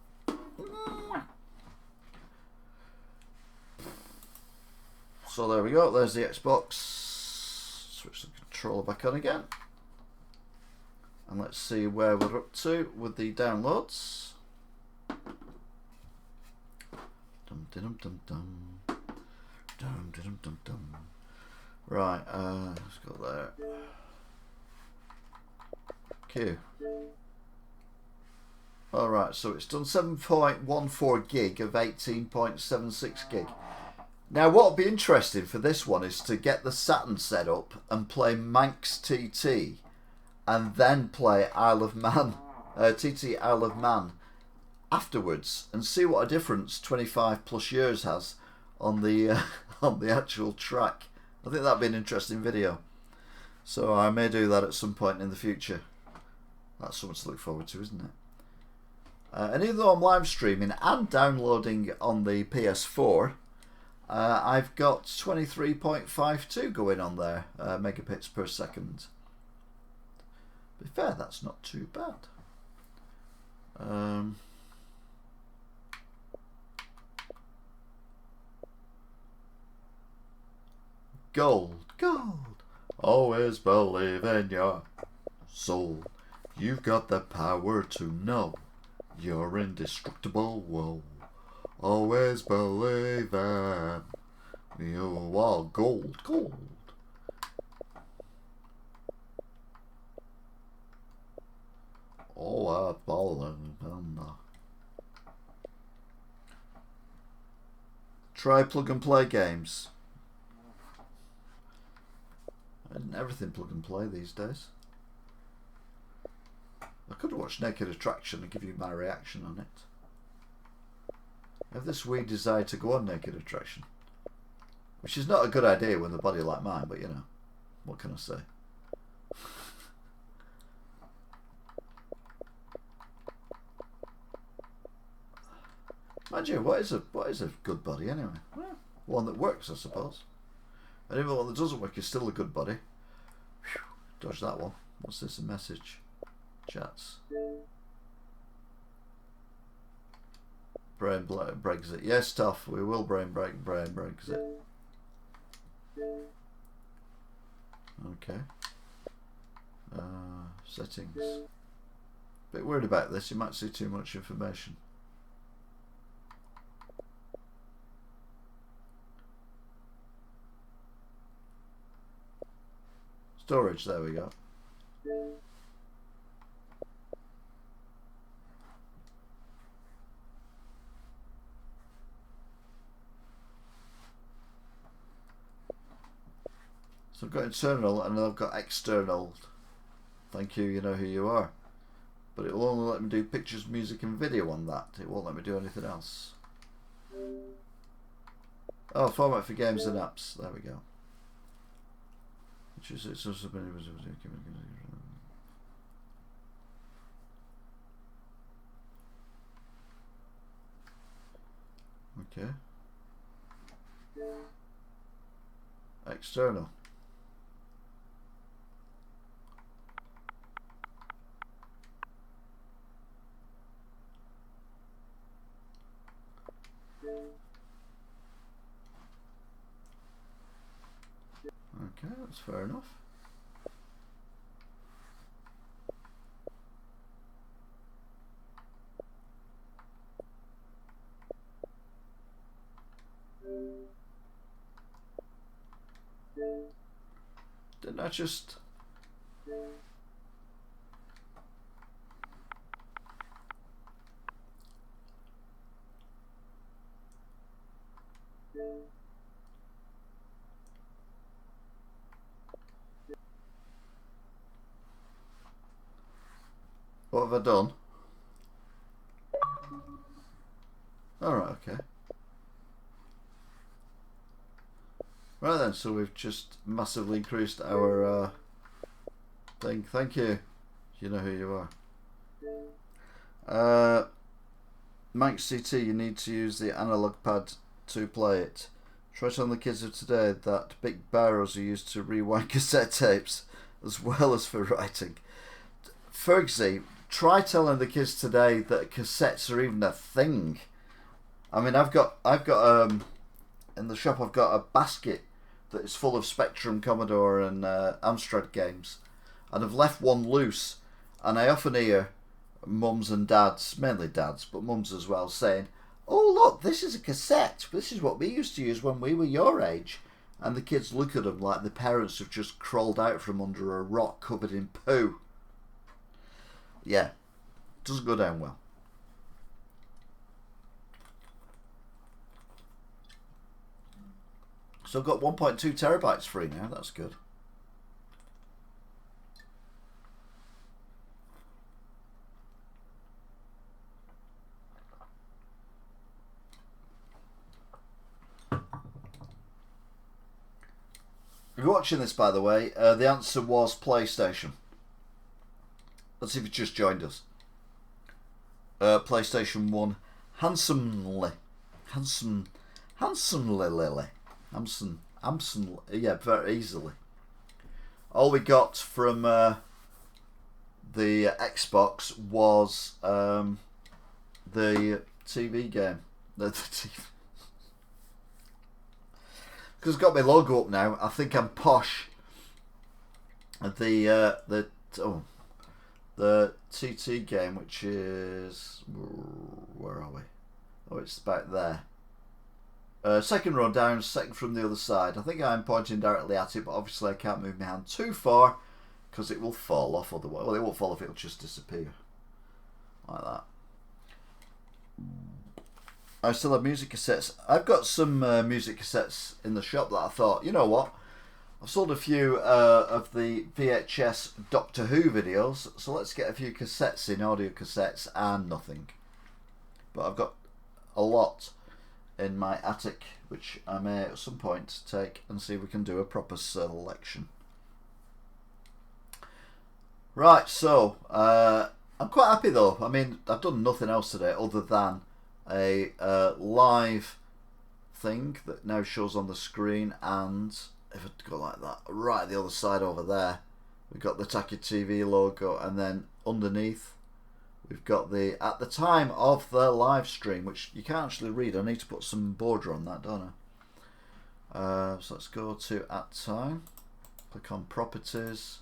So there we go, there's the Xbox. Switch the controller back on again. And let's see where we're up to with the downloads. Right, let's go there. Q. Alright, so it's done 7.14 gig of 18.76 gig. Now what would be interesting for this one is to get the Saturn set up and play Manx TT and then play Isle of Man, TT Isle of Man afterwards and see what a difference 25 plus years has on the on the actual track. I think that'd be an interesting video. So I may do that at some point in the future. That's something to look forward to, isn't it? And even though I'm live streaming and downloading on the PS4, I've got 23.52 going on there, megabits per second. To be fair, that's not too bad. Gold, always believe in your soul. You've got the power to know you're indestructible. Whoa. Always believe in you are gold. Oh, I've fallen in the... Try plug and play games. Isn't everything plug and play these days? I could watch Naked Attraction and give you my reaction on it. I have this weird desire to go on Naked Attraction, which is not a good idea with a body like mine, but you know, what can I say? Mind you, what is a good body anyway? Well, one that works, I suppose. And even one that doesn't work is still a good body. Whew, dodge that one. What's this? A message? Chats. Brain Brexit. Yes, tough. We will brain Brexit. Okay. Settings. Bit worried about this. You might see too much information. Storage. There we go. So I've got internal and I've got external. Thank you, you know who you are. But it will only let me do pictures, music and video on that. It won't let me do anything else. Oh, format for games and apps. There we go. Which is it's also been okay. External. Okay, that's fair enough. Didn't I just... What have I done? Alright, okay. Right then, so we've just massively increased our thing. Thank you. You know who you are. Mike CT, you need to use the analog pad to play it. Try telling the kids of today that big barrows are used to rewind cassette tapes as well as for writing. Fergsy, try telling the kids today that cassettes are even a thing. I mean, I've got in the shop I've got a basket that is full of Spectrum, Commodore and Amstrad games, and I've left one loose, and I often hear mums and dads, mainly dads, but mums as well, saying, "Oh look, this is a cassette. This is what we used to use when we were your age." And the kids look at them like the parents have just crawled out from under a rock covered in poo. Yeah, doesn't go down well. So I've got 1.2 terabytes free now. That's good. If you're watching this, by the way, the answer was PlayStation. Let's see if you just joined us. PlayStation 1 handsomely, yeah, very easily. All we got from the Xbox was the TV game. The TV. Because it's got my logo up now. I think I'm posh. The TT game, which is, where are we? Oh, it's about there. Second row down, second from the other side. I think I'm pointing directly at it, but obviously I can't move my hand too far because it will fall off otherwise. Well, it won't fall off, it'll just disappear. Like that. I still have music cassettes. I've got some music cassettes in the shop that I thought, you know what? I've sold a few of the VHS Doctor Who videos, so let's get a few cassettes in, audio cassettes, and nothing. But I've got a lot in my attic, which I may at some point take and see if we can do a proper selection. Right, so I'm quite happy though. I mean, I've done nothing else today other than a live thing that now shows on the screen, and if I go like that, right at the other side over there, we've got the Taki TV logo, and then underneath we've got the at the time of the live stream, which you can't actually read. I need to put some border on that, don't I? So let's go to at time, click on properties,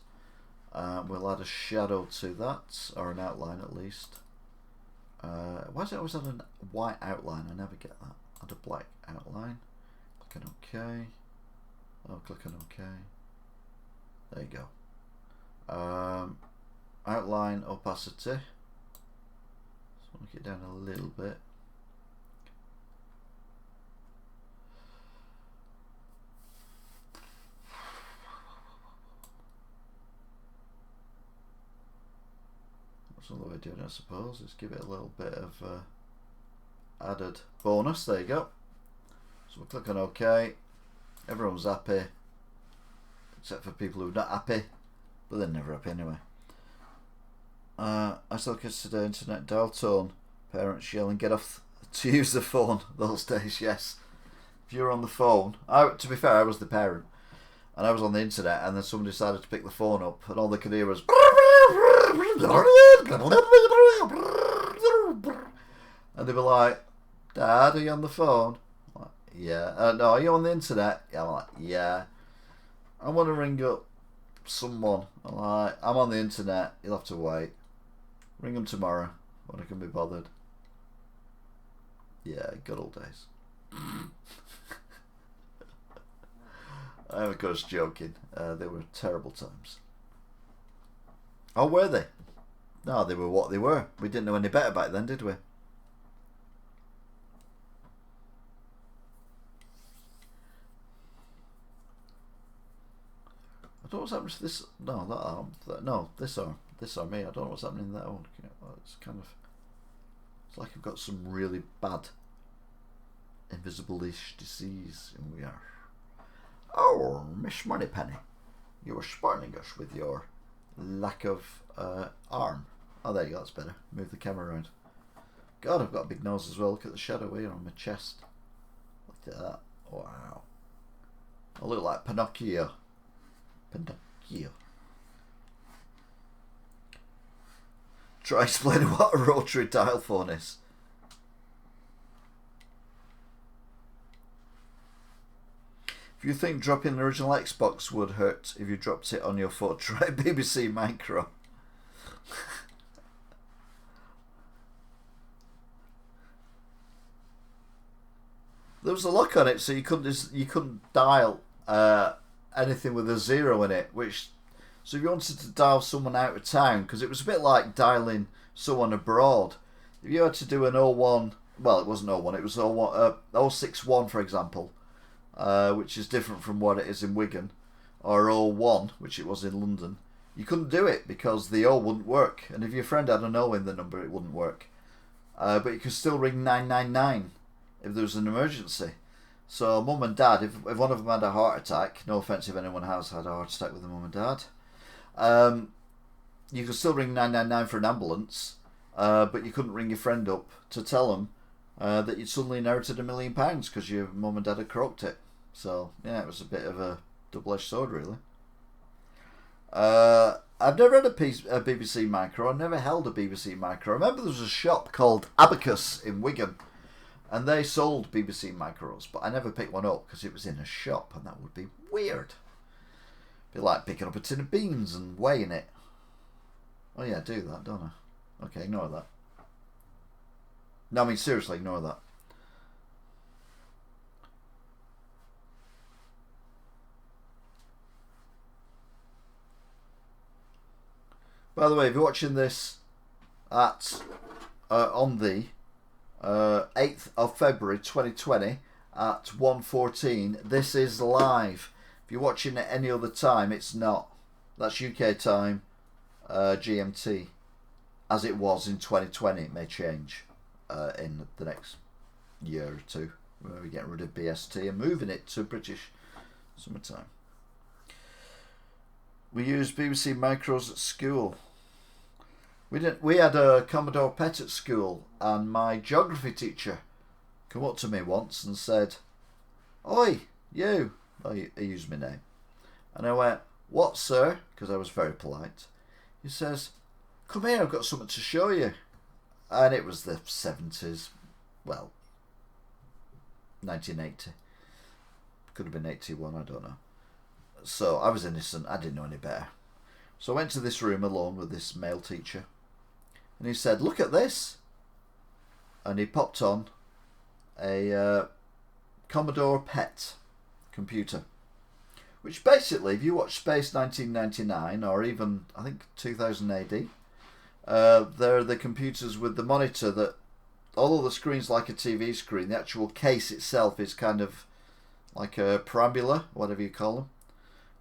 we'll add a shadow to that, or an outline at least. Why does it always have a white outline? I never get that. Add a black outline. Click on OK. Oh, click on OK. There you go. Outline opacity. Let's make it down a little bit. That's another way of doing it, I suppose. Let's give it a little bit of added bonus. There you go. So we'll click on OK. Everyone's happy, except for people who are not happy, but they're never happy anyway. I still consider internet dial tone. Parents yelling, get off to use the phone those days, yes. If you're on the phone, to be fair, I was the parent, and I was on the internet, and then somebody decided to pick the phone up, and all they could hear was and they were like, Dad, are you on the phone? I'm like, yeah. No, are you on the internet? Yeah. I'm like, yeah. I want to ring up someone. I'm like, I'm on the internet. You'll have to wait. Ring them tomorrow when I can be bothered. Yeah, good old days. I'm of course joking. They were terrible times. Oh, were they? No, they were what they were. We didn't know any better back then, did we? I don't know what's happening to this. No, that arm. No, this arm. This arm. Me. I don't know what's happening in that one. It's kind of. It's like I've got some really bad invisible-ish disease, and we are. Oh, Miss Moneypenny, you were spoiling us with your lack of arm. Oh, there you go. That's better. Move the camera around. God, I've got a big nose as well. Look at the shadow here on my chest. Look at that. Wow. I look like Pinocchio. Pinocchio. Try explaining what a rotary dial phone is. If you think dropping an original Xbox would hurt if you dropped it on your foot, try BBC Micro. There was a lock on it, so you couldn't dial anything with a 0 in it. So if you wanted to dial someone out of town, because it was a bit like dialing someone abroad. If you had to do an 01, well, it wasn't 01, it was 061, for example, which is different from what it is in Wigan, or 01, which it was in London. You couldn't do it because the O wouldn't work, and if your friend had an O in the number, it wouldn't work. But you could still ring 999 if there was an emergency. So mum and dad, if one of them had a heart attack, no offence if anyone has had a heart attack with a mum and dad, you could still ring 999 for an ambulance, but you couldn't ring your friend up to tell them that you'd suddenly inherited £1 million because your mum and dad had croaked it. So yeah, it was a bit of a double-edged sword, really. I've never had a BBC Micro. I never held a BBC Micro. I remember there was a shop called Abacus in Wigan, and they sold BBC Micros, but I never picked one up because it was in a shop, and that would be weird. Be like picking up a tin of beans and weighing it. Oh yeah, I do that, don't I? Okay, ignore that. No, I mean seriously, ignore that. By the way, if you're watching this at on the 8th of February 2020 at 1:14, this is live. If you're watching at any other time, it's not. That's UK time, GMT, as it was in 2020. It may change in the next year or two. We're getting rid of BST and moving it to British summertime. We use BBC Micros at school. We had a Commodore PET at school, and my geography teacher came up to me once and said, "Oi, you." Well, he used my name. And I went, "What, sir?" Because I was very polite. He says, "Come here, I've got something to show you." And it was the 70s. Well, 1980. Could have been 81, I don't know. So I was innocent, I didn't know any better. So I went to this room alone with this male teacher. And he said, "Look at this." And he popped on a Commodore PET computer. Which basically, if you watch Space 1999, or even, I think, 2000 AD, they're the computers with the monitor that, although the screen's like a TV screen, the actual case itself is kind of like a parabola, whatever you call them.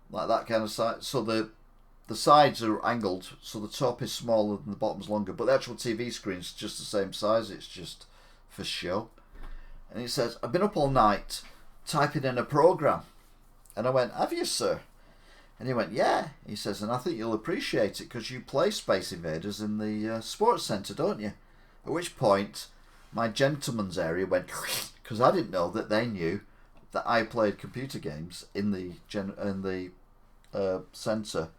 Like that kind of size. So the sides are angled, so the top is smaller than the bottom's longer, but the actual TV screen's just the same size, it's just for show. And he says, "I've been up all night typing in a program." And I went, "Have you, sir?" And he went, "Yeah." He says, "And I think you'll appreciate it because you play Space Invaders in the sports centre, don't you?" At which point, my gentleman's area went, because I didn't know that they knew that I played computer games in the centre,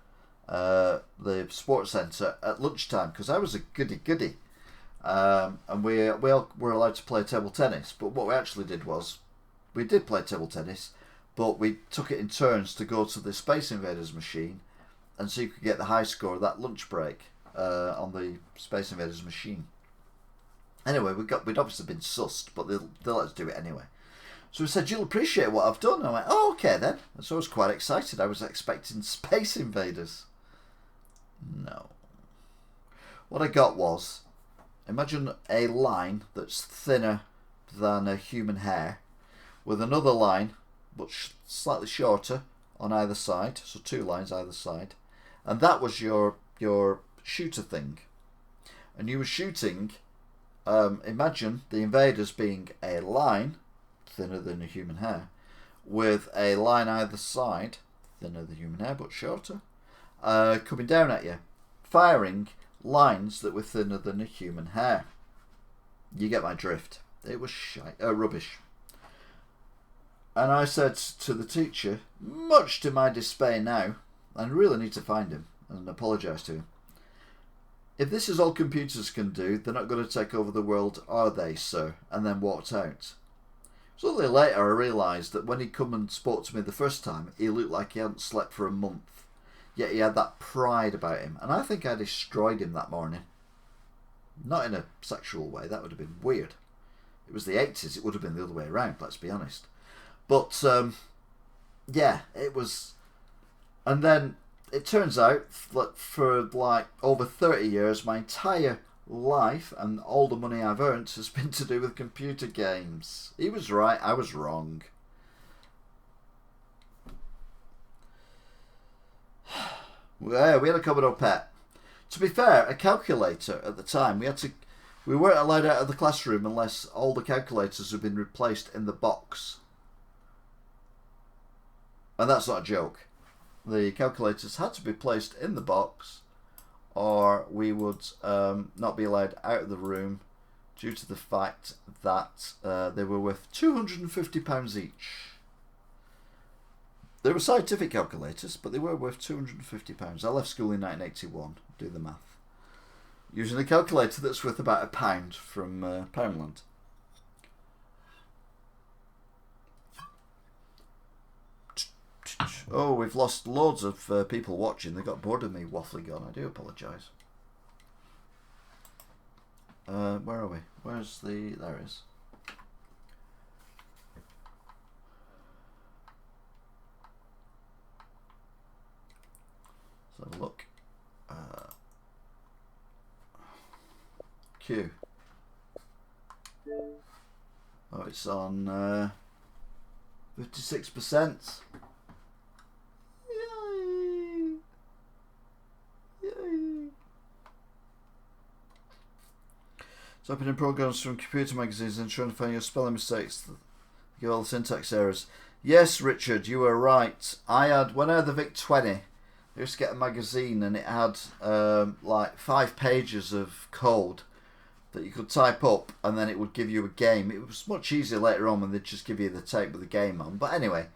the sports centre at lunchtime, because I was a goody. And we all were allowed to play table tennis. But what we actually did was, we did play table tennis, but we took it in turns to go to the Space Invaders machine, and so you could get the high score of that lunch break on the Space Invaders machine. Anyway, we'd obviously been sussed, but they let us do it anyway. So he said, "You'll appreciate what I've done." And I went, "Oh, okay then." And so I was quite excited. I was expecting Space Invaders. No. What I got was, imagine a line that's thinner than a human hair, with another line, but slightly shorter on either side. So 2 lines either side. And that was your shooter thing. And you were shooting, imagine the invaders being a line, thinner than a human hair, with a line either side, thinner than human hair but shorter, coming down at you, firing lines that were thinner than a human hair. You get my drift. It was rubbish. And I said to the teacher, much to my dismay now, and I really need to find him and apologise to him, "If this is all computers can do, they're not going to take over the world, are they, sir?" And then walked out. So a little later I realised that when he come and spoke to me the first time, he looked like he hadn't slept for a month. Yet he had that pride about him. And I think I destroyed him that morning. Not in a sexual way, that would have been weird. It was the 80s, it would have been the other way around, let's be honest. But, yeah, it was... And then it turns out that for like over 30 years, my entire life and all the money I've earned has been to do with computer games. He was right, I was wrong. Yeah, we had a Commodore PET. To be fair, a calculator at the time, we weren't allowed out of the classroom unless all the calculators had been replaced in the box. And that's not a joke. The calculators had to be placed in the box, or we would not be allowed out of the room due to the fact that they were worth £250 each. They were scientific calculators, but they were worth £250. I left school in 1981, do the math, using a calculator that's worth about £1 from Poundland. Oh, we've lost loads of people watching. They got bored of me waffling on. I do apologise. Where are we? Where's the... There it is. Let's have a look. Q. Oh, it's on 56%. Yay! Yay! So opening programs from computer magazines and trying to find your spelling mistakes, give all the syntax errors. Yes, Richard, you were right. When I had the VIC-20, I used to get a magazine and it had like 5 pages of code that you could type up, and then it would give you a game. It was much easier later on when they'd just give you the tape with the game on. But anyway,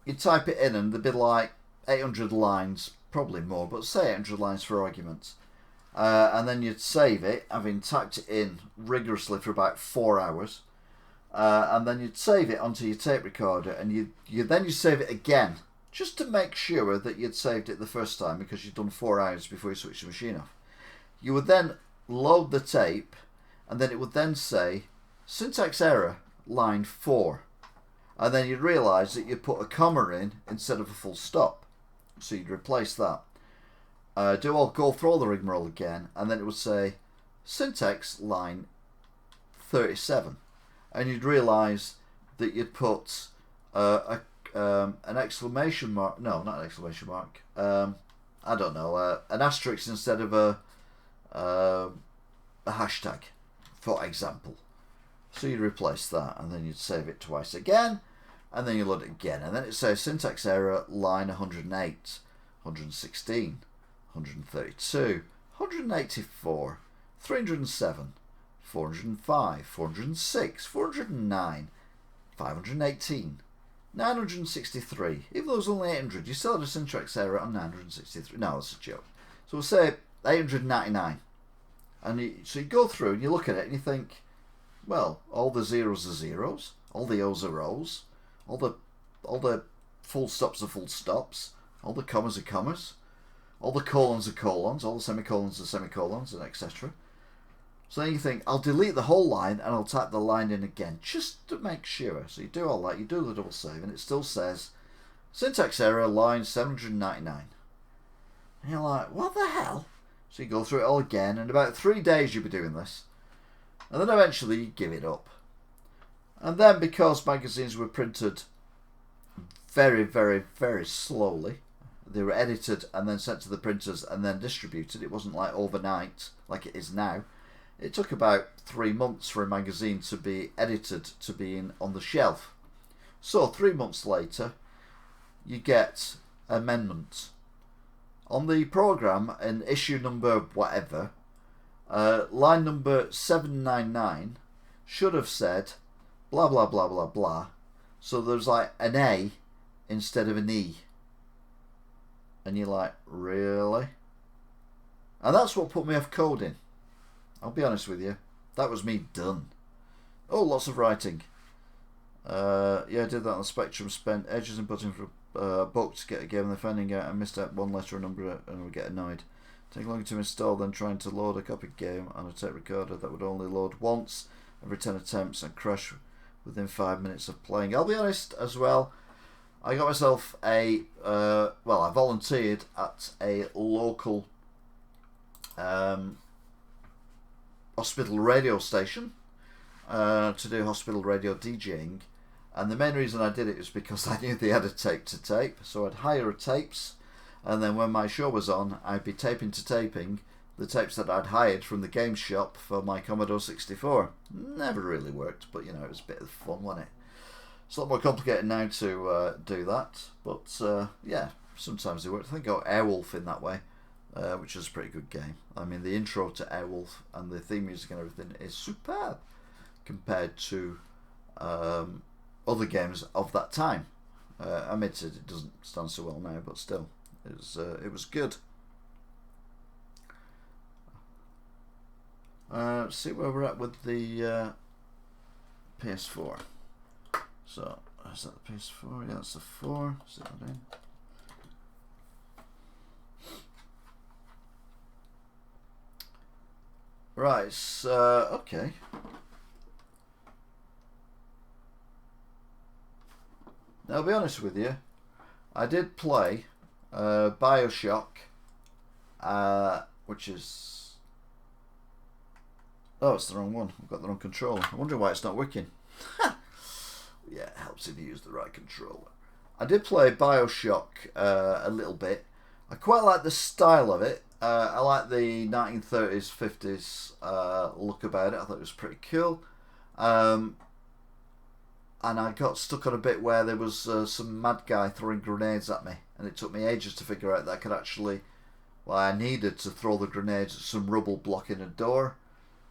you'd type it in and there'd be like 800 lines, probably more, but say 800 lines for argument. And then you'd save it, having typed it in rigorously for about 4 hours. And then you'd save it onto your tape recorder, and you save it again, just to make sure that you'd saved it the first time, because you'd done 4 hours before you switched the machine off. You would then load the tape, and then it would then say syntax error line 4, and then you'd realise that you'd put a comma in instead of a full stop, so you'd replace that. Go through all the rigmarole again, and then it would say syntax line 37, and you'd realise that you'd put an exclamation mark, no, not an exclamation mark, I don't know, an asterisk instead of a hashtag, for example. So you'd replace that, and then you'd save it twice again, and then you load it again, and then it says syntax error line 108, 116, 132, 184, 307, 405, 406, 409, 518, 963. Even though it was only 800, you still had a syntax error on 963. No, that's a joke. So we'll say 899. And so you go through and you look at it and you think, well, all the zeros are zeros, all the O's are O's, all the full stops are full stops, all the commas are commas, all the colons are colons, all the semicolons are semicolons, and etc. So then you think, I'll delete the whole line and I'll type the line in again, just to make sure. So you do all that, you do the double save, and it still says syntax error line 799. And you're like, what the hell? So you go through it all again, and about 3 days you'll be doing this. And then eventually you give it up. And then, because magazines were printed very, very, very slowly, they were edited and then sent to the printers and then distributed. It wasn't like overnight like it is now. It took about 3 months for a magazine to be edited to be on the shelf. So 3 months later, you get amendments. On the programme, in issue number whatever, line number 799 should have said blah blah blah blah blah. So there's like an A instead of an E. And you're like, really? And that's what put me off coding. I'll be honest with you. That was me done. Oh, lots of writing. Yeah, I did that on the Spectrum. Spent ages inputting for a book to get a game and then finding out I missed out one letter or number and would get annoyed. Take longer to install than trying to load a copied game on a tape recorder that would only load once every 10 attempts and crash within 5 minutes of playing. I'll be honest as well. I got myself I volunteered at a local hospital radio station to do hospital radio DJing, and the main reason I did it is because I knew they had a tape to tape, so I'd hire tapes, and then when my show was on, I'd be taping to taping the tapes that I'd hired from the game shop for my Commodore 64. Never really worked, but you know, it was a bit of fun, wasn't it? It's a lot more complicated now to do that, but yeah, sometimes they work. I think I got Airwolf in that way, which is a pretty good game. I mean, the intro to Airwolf and the theme music and everything is superb compared to other games of that time. Admitted it doesn't stand so well now, but still, it was good. See where we're at with the PS4. So, is that the PS4? Yeah, that's the 4. Sit that in. Right, so, okay. Now, I'll be honest with you. I did play Bioshock, which is... Oh, it's the wrong one. I've got the wrong controller. I wonder why it's not working. Yeah, it helps if you use the right controller. I did play Bioshock a little bit. I quite like the style of it. I like the 1930s, 50s look about it. I thought it was pretty cool. I and I got stuck on a bit where there was some mad guy throwing grenades at me, and it took me ages to figure out that I could actually... Well, I needed to throw the grenades at some rubble blocking a door.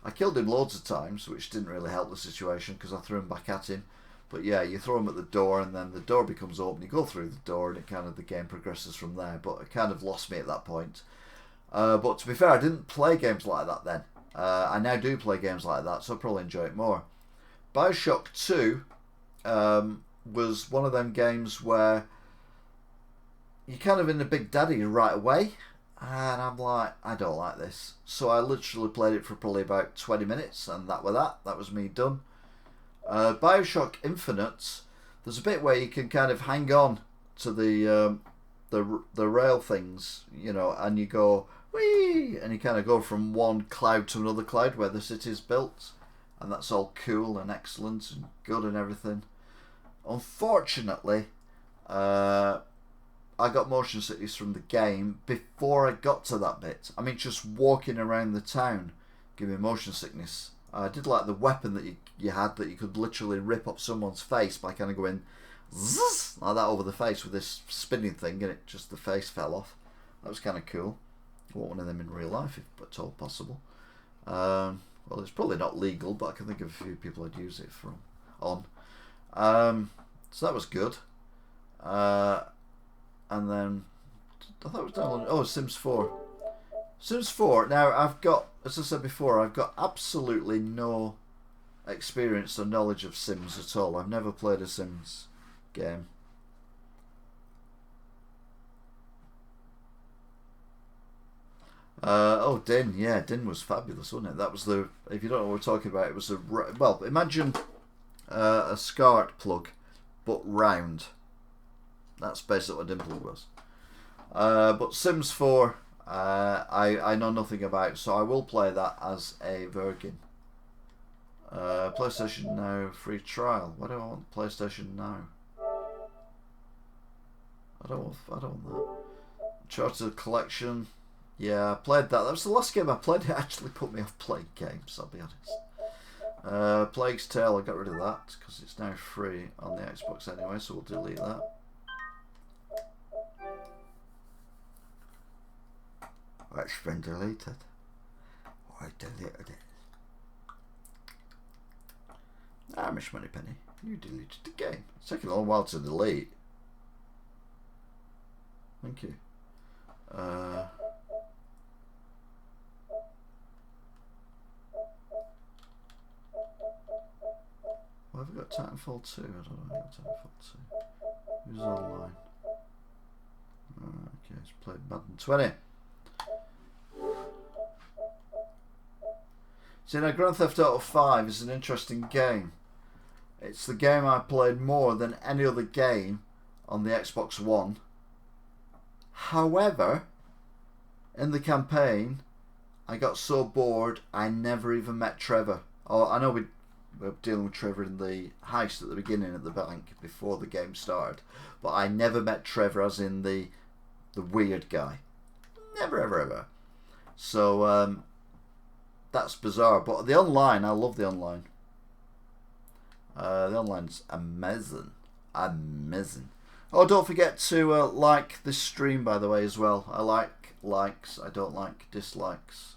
I killed him loads of times, which didn't really help the situation because I threw him back at him. But yeah, you throw him at the door and then the door becomes open, you go through the door and it kind of, the game progresses from there. But it kind of lost me at that point. But to be fair, I didn't play games like that then. I now do play games like that, so I'll probably enjoy it more. Bioshock 2 was one of them games where you're kind of in the big daddy right away. And I'm like, I don't like this. So I literally played it for probably about 20 minutes, and that was that. That was me done. Bioshock Infinite, there's a bit where you can kind of hang on to the rail things, you know, and you go, whee! And you kind of go from one cloud to another cloud where the city's built. And that's all cool and excellent and good and everything. Unfortunately, I got motion sickness from the game before I got to that bit. I mean, just walking around the town gave me motion sickness. I did like the weapon that you had that you could literally rip up someone's face by kind of going zzz, like that over the face with this spinning thing, and it just the face fell off. That was kind of cool. I want one of them in real life if at all possible. Well, it's probably not legal, but I can think of a few people I'd use it on. So that was good. And then I thought it was downloading. Oh, Sims 4. Sims 4. Now I've got, as I said before, I've got absolutely no experience or knowledge of Sims at all. I've never played a Sims game. Oh, Din. Yeah, Din was fabulous, wasn't it? That was the, if you don't know what we're talking about, it was a, well, imagine a SCART plug, but round. That's basically what Dimple was. But Sims 4, I know nothing about, so I will play that as a virgin. PlayStation Now free trial. Why do I want PlayStation Now? I don't want that. Chartered Collection. Yeah, I played that. That was the last game I played. It actually put me off playing games, I'll be honest. Plague's Tale, I got rid of that because it's now free on the Xbox anyway, so we'll delete that. It's been deleted. I deleted it. Ah, Miss Moneypenny, you deleted the game. It's taking a long while to delete. Thank you. Well, have I got Titanfall 2? I don't know if I got Titanfall 2. Who's online? Okay, let's play Madden 20. See, now Grand Theft Auto 5 is an interesting game. It's the game I played more than any other game on the Xbox One. However, in the campaign, I got so bored I never even met Trevor. Oh, I know we were dealing with Trevor in the heist at the beginning at the bank before the game started, but I never met Trevor as in the weird guy. Never, ever, ever. So, that's bizarre. But the online, I love the online. The online's amazing. Amazing. Oh, don't forget to like this stream, by the way, as well. I like likes. I don't like dislikes.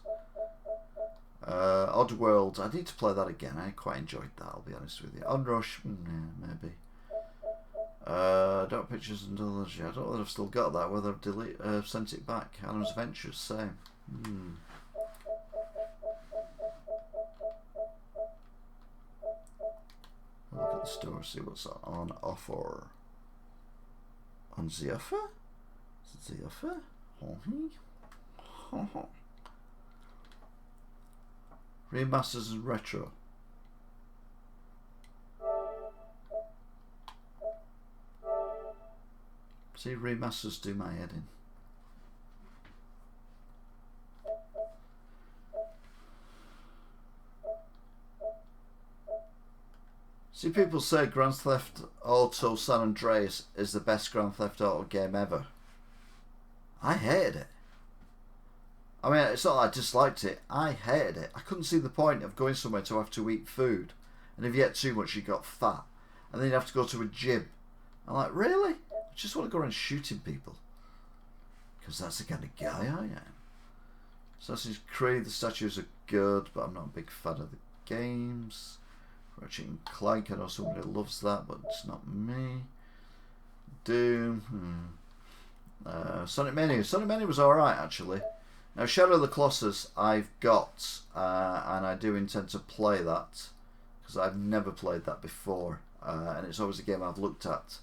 Oddworld. I need to play that again. I quite enjoyed that, I'll be honest with you. Onrush. Yeah, maybe. Dark Pictures and Anthology. I don't know whether I've still got that, whether I've sent it back. Adam's Ventures, same. Look at the store, see what's on offer. On the offer? Is it the offer? Remasters and retro. See, remasters do my head in. See, people say Grand Theft Auto San Andreas is the best Grand Theft Auto game ever. I hated it. I mean, it's not that I disliked it. I hated it. I couldn't see the point of going somewhere to have to eat food. And if you ate too much, you got fat. and then you have to go to a gym. I'm like, really? I just want to go around shooting people. Because that's the kind of guy I am. Assassin's Creed, the statues are good, but I'm not a big fan of the games. Ratchet and Clank, I know somebody loves that, but it's not me. Doom, Sonic Mania. Sonic Mania was alright, actually. Now, Shadow of the Colossus I've got, and I do intend to play that, because I've never played that before, and it's always a game I've looked at.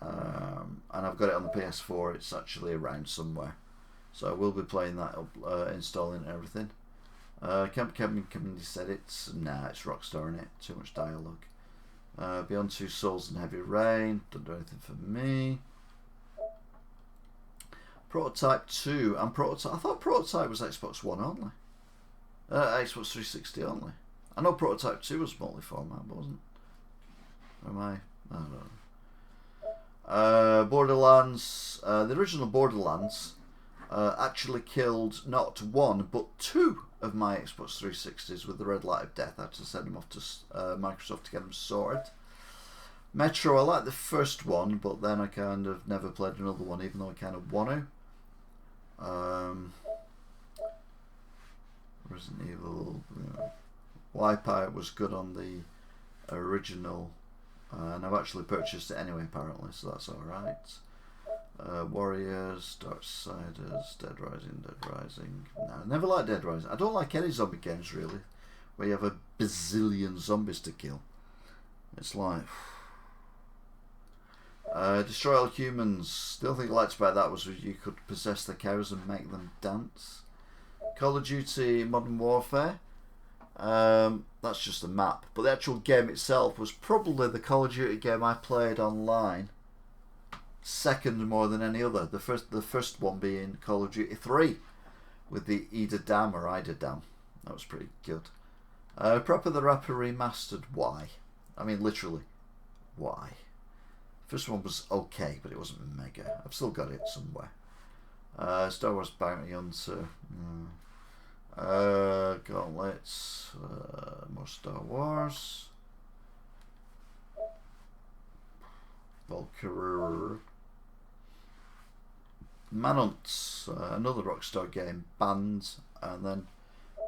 And I've got it on the PS4, it's actually around somewhere. So I will be playing that, installing everything. Kevin said it's Rockstar in it, too much dialogue. Beyond Two Souls and Heavy Rain, don't do anything for me. Prototype 2 and Prototype. I thought Prototype was Xbox One only. Xbox 360 only. I know Prototype 2 was multi-format, but wasn't. Or am I don't know. Borderlands. The original Borderlands actually killed not one but two of my Xbox 360s with the red light of death. I had to send them off to Microsoft to get them sorted. Metro, I like the first one, but then I kind of never played another one, even though I kind of want to. Resident Evil, Wipeout was good on the original, and I've actually purchased it anyway apparently, so that's alright. Warriors, Darksiders, Dead Rising. No, I never liked Dead Rising. I don't like any zombie games really, where you have a bazillion zombies to kill. It's like... Destroy All Humans. The only thing I liked about that was you could possess the cows and make them dance. Call of Duty Modern Warfare. That's just a map, but the actual game itself was probably the Call of Duty game I played online second more than any other. The first one being Call of Duty 3 with the Ida Dam. That was pretty good. Proper the Rapper Remastered. Why? I mean, literally, why? First one was okay, but it wasn't mega. I've still got it somewhere. Star Wars Bounty Hunter. Gauntlets. More Star Wars. Valkyrie. Manhunt. Another Rockstar game. Banned. And then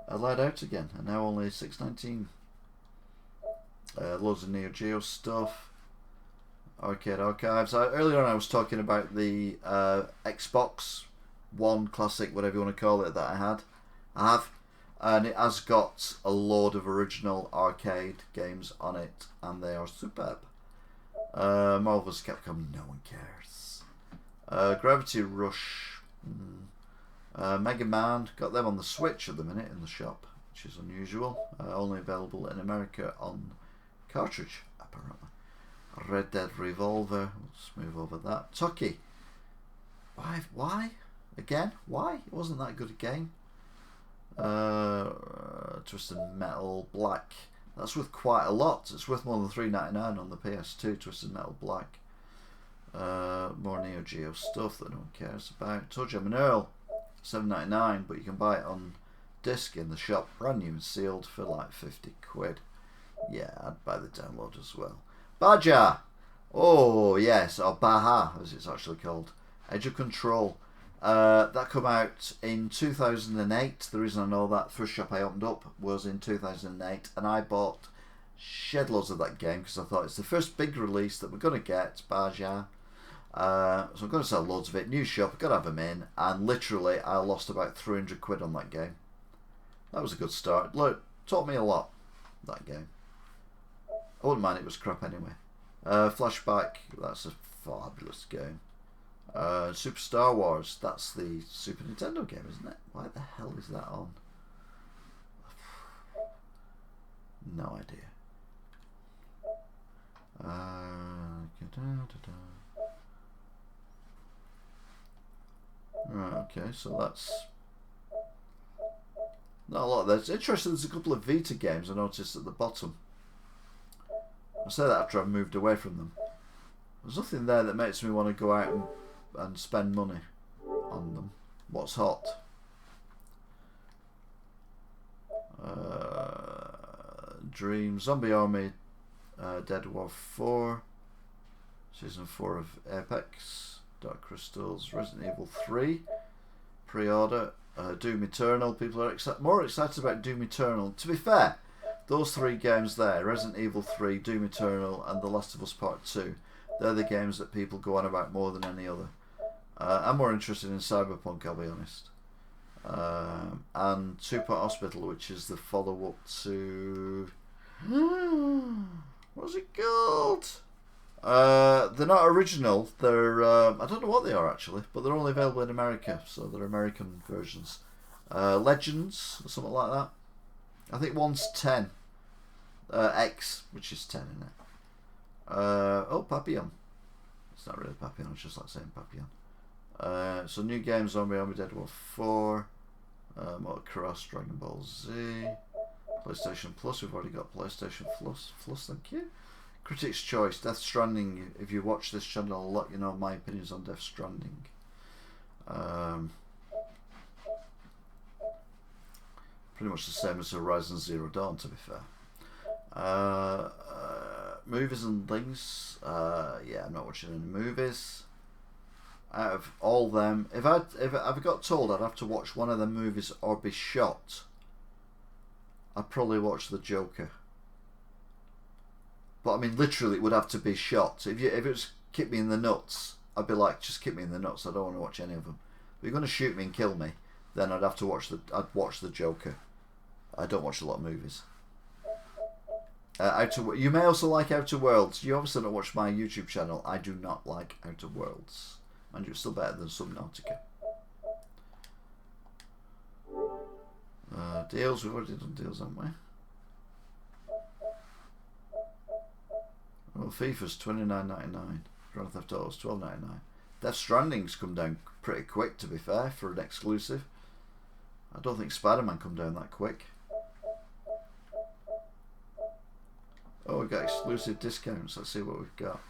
allowed out again. And now only $6.19. Loads of Neo Geo stuff. Arcade Archives. Earlier on I was talking about the Xbox One Classic, whatever you want to call it, that I have, and it has got a load of original arcade games on it, and they are superb. Marvel vs. Capcom, no one cares. Gravity Rush, Mega Man, got them on the Switch at the minute in the shop, which is unusual. Only available in America on cartridge, apparently. Red Dead Revolver. Let's move over that. Tucky. Why? Again? Why? It wasn't that good a game. Twisted Metal Black. That's worth quite a lot. It's worth more than $3.99 on the PS2. Twisted Metal Black. More Neo Geo stuff that no one cares about. Told you I'm an Earl. $7.99, but you can buy it on disc in the shop, brand new and sealed, for like 50 quid. Yeah, I'd buy the download as well. Baja! Oh, yes, or Baja, as it's actually called. Edge of Control. That came out in 2008. The reason I know that, first shop I opened up was in 2008, and I bought shed loads of that game because I thought it's the first big release that we're going to get, Baja. So I'm going to sell loads of it. New shop, I've got to have them in, and literally I lost about 300 quid on that game. That was a good start. Look, taught me a lot, that game. I wouldn't mind, it was crap anyway. Flashback, that's a fabulous game. Super Star Wars, that's the Super Nintendo game, isn't it? Why the hell is that on? No idea. Right, okay, so that's not a lot of that. It's interesting, there's a couple of Vita games I noticed at the bottom. I say that after I've moved away from them. There's nothing there that makes me want to go out and spend money on them. What's hot? Dream, Zombie Army Dead War 4, Season 4 of Apex, Dark Crystals, Resident Evil 3, pre-order, Doom Eternal. People are more excited about Doom Eternal. To be fair, those 3 games there, Resident Evil 3, Doom Eternal, and The Last of Us Part 2, they're the games that people go on about more than any other. I'm more interested in Cyberpunk, I'll be honest. And Two-Part Hospital, which is the follow-up to... what's it called? They're not original. They're I don't know what they are actually, but they're only available in America, so they're American versions. Legends or something like that. I think one's 10. X, which is 10 in it. Oh, Papillon. It's not really Papillon. It's just like saying Papillon. So new games: Zombie Army, Dead War 4, Mortal Cross, Dragon Ball Z, PlayStation Plus. We've already got PlayStation Plus. Thank you. Critics' Choice, Death Stranding. If you watch this channel, I'll let you know my opinions on Death Stranding. Pretty much the same as Horizon Zero Dawn, to be fair. Movies and things. Yeah, I'm not watching any movies. Out of all them, if I got told I'd have to watch one of the movies or be shot, I'd probably watch The Joker. But I mean, literally, it would have to be shot. If it was kick me in the nuts, I'd be like, just kick me in the nuts. I don't want to watch any of them. If you're going to shoot me and kill me, then I'd have to watch the Joker. I don't watch a lot of movies. You may also like Outer Worlds. You obviously don't watch my YouTube channel. I do not like Outer Worlds. And you're still better than Subnautica. Deals, we've already done deals, haven't we? Well, FIFA's $29.99. Grand Theft Auto's $12.99. Death Stranding's come down pretty quick, to be fair, for an exclusive. I don't think Spider-Man come down that quick. Oh, we've got exclusive discounts. Let's see what we've got.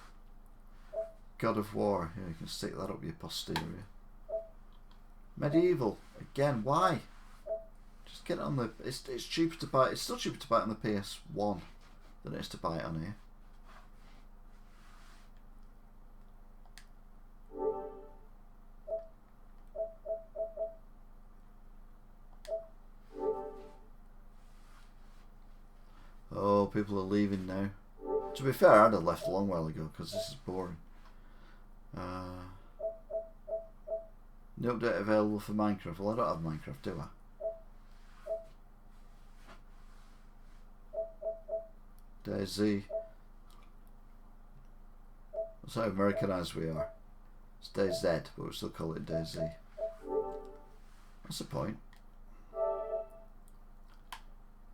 God of War. Yeah, you can stick that up your posterior. Medieval. Again, why? Just get it on the... It's cheaper to buy... It's still cheaper to buy it on the PS1 than it is to buy it on here. Oh, people are leaving now. To be fair, I'd have left a long while ago because this is boring. No update available for Minecraft. Well, I don't have Minecraft, do I? DayZ. That's how Americanised we are. It's DayZ, but we still call it DayZ. What's the point?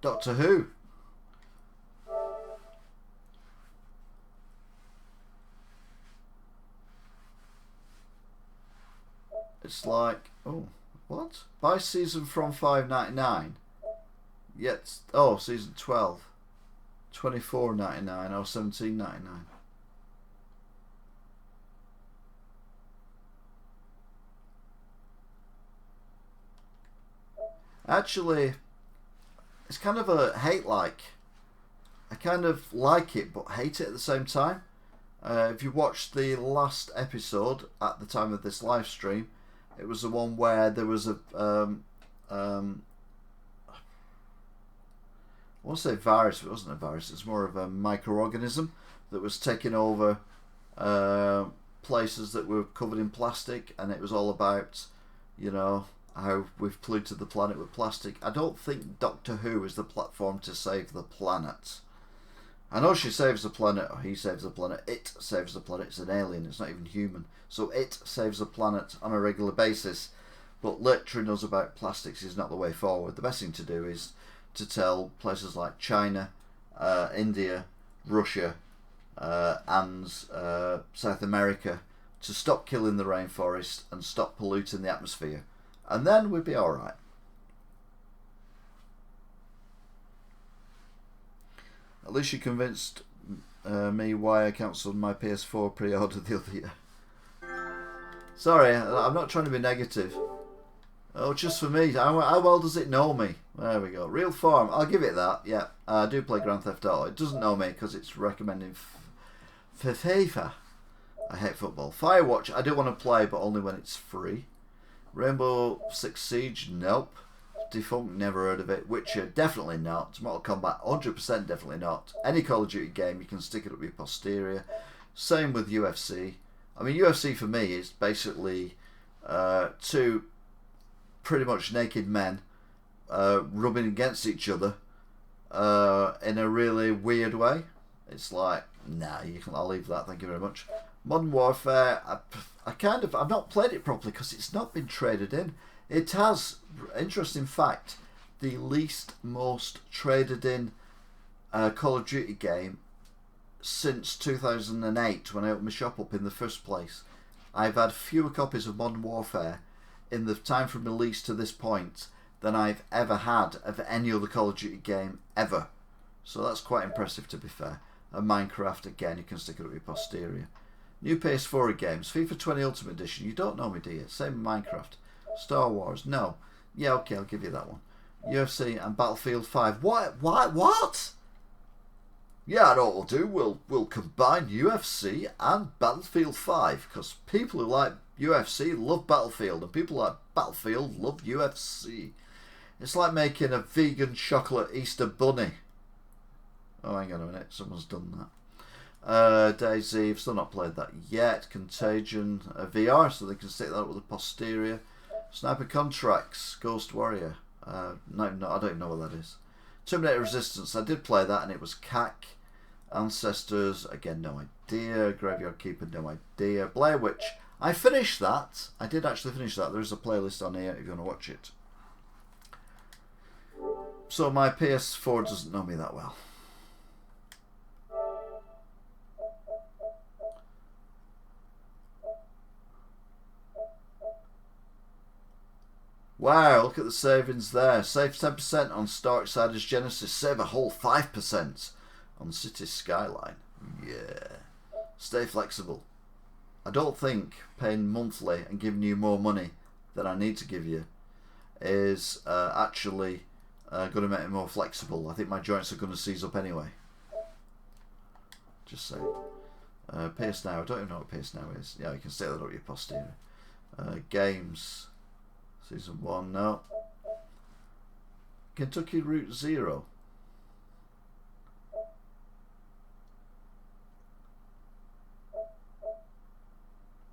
Doctor Who. It's like, oh, what? Buy season from $5.99. Yet, oh, season 12, $24.99 or $17.99. Actually, it's kind of a hate-like. I kind of like it, but hate it at the same time. If you watched the last episode at the time of this live stream, it was the one where there was a I want to say virus, but it wasn't a virus. It's more of a microorganism that was taking over places that were covered in plastic, and it was all about, you know, how we've polluted the planet with plastic. I don't think Doctor Who is the platform to save the planet. I know she saves the planet, or he saves the planet, it saves the planet. It's an alien, it's not even human. So it saves the planet on a regular basis. But lecturing us about plastics is not the way forward. The best thing to do is to tell places like China, India, Russia, and South America to stop killing the rainforest and stop polluting the atmosphere. And then we'd be alright. At least you convinced me why I cancelled my PS4 pre-order the other year. Sorry, I'm not trying to be negative. Oh, just for me. How well does it know me? There we go. Real Farm. I'll give it that. Yeah, I do play Grand Theft Auto. It doesn't know me because it's recommending for FIFA. I hate football. Firewatch. I do want to play, but only when it's free. Rainbow Six Siege. Nope. Defunct. Never heard of it. Witcher. Definitely not. Mortal Kombat. 100% definitely not. Any Call of Duty game, you can stick it up your posterior. Same with UFC. I mean, UFC for me is basically two pretty much naked men rubbing against each other in a really weird way. It's like, nah, I'll leave that. Thank you very much. Modern Warfare, I've not played it properly because it's not been traded in. It has, interesting fact, the least most traded in Call of Duty game since 2008 when I opened my shop up in the first place. I've had fewer copies of Modern Warfare in the time from release to this point than I've ever had of any other Call of Duty game ever. So that's quite impressive, to be fair. And Minecraft, again, you can stick it up your posterior. New PS4 games. FIFA 20 Ultimate Edition. You don't know me, do you? Same with Minecraft. Star Wars. No. Yeah, okay, I'll give you that one. UFC and Battlefield 5. What? Yeah, I know what we'll do. We'll combine UFC and Battlefield 5 because people who like UFC love Battlefield and people who like Battlefield love UFC. It's like making a vegan chocolate Easter bunny. Oh, hang on a minute. Someone's done that. DayZ, I've still not played that yet. Contagion VR, so they can stick that up with the posterior. Sniper Contracts, Ghost Warrior. No, I don't know what that is. Terminator Resistance, I did play that and it was CAC. Ancestors, again, no idea. Graveyard Keeper, no idea. Blair Witch, I finished that. I did actually finish that. There is a playlist on here if you want to watch it. So my PS4 doesn't know me that well. Wow, look at the savings there. Save 10% on Starksiders Genesis. Save a whole 5% on City Skyline. Yeah. Stay flexible. I don't think paying monthly and giving you more money than I need to give you is actually going to make me more flexible. I think my joints are going to seize up anyway. Just say. PS Now. I don't even know what PS Now is. Yeah, you can set that up your posterior. Games. Season 1, no. Kentucky Route Zero.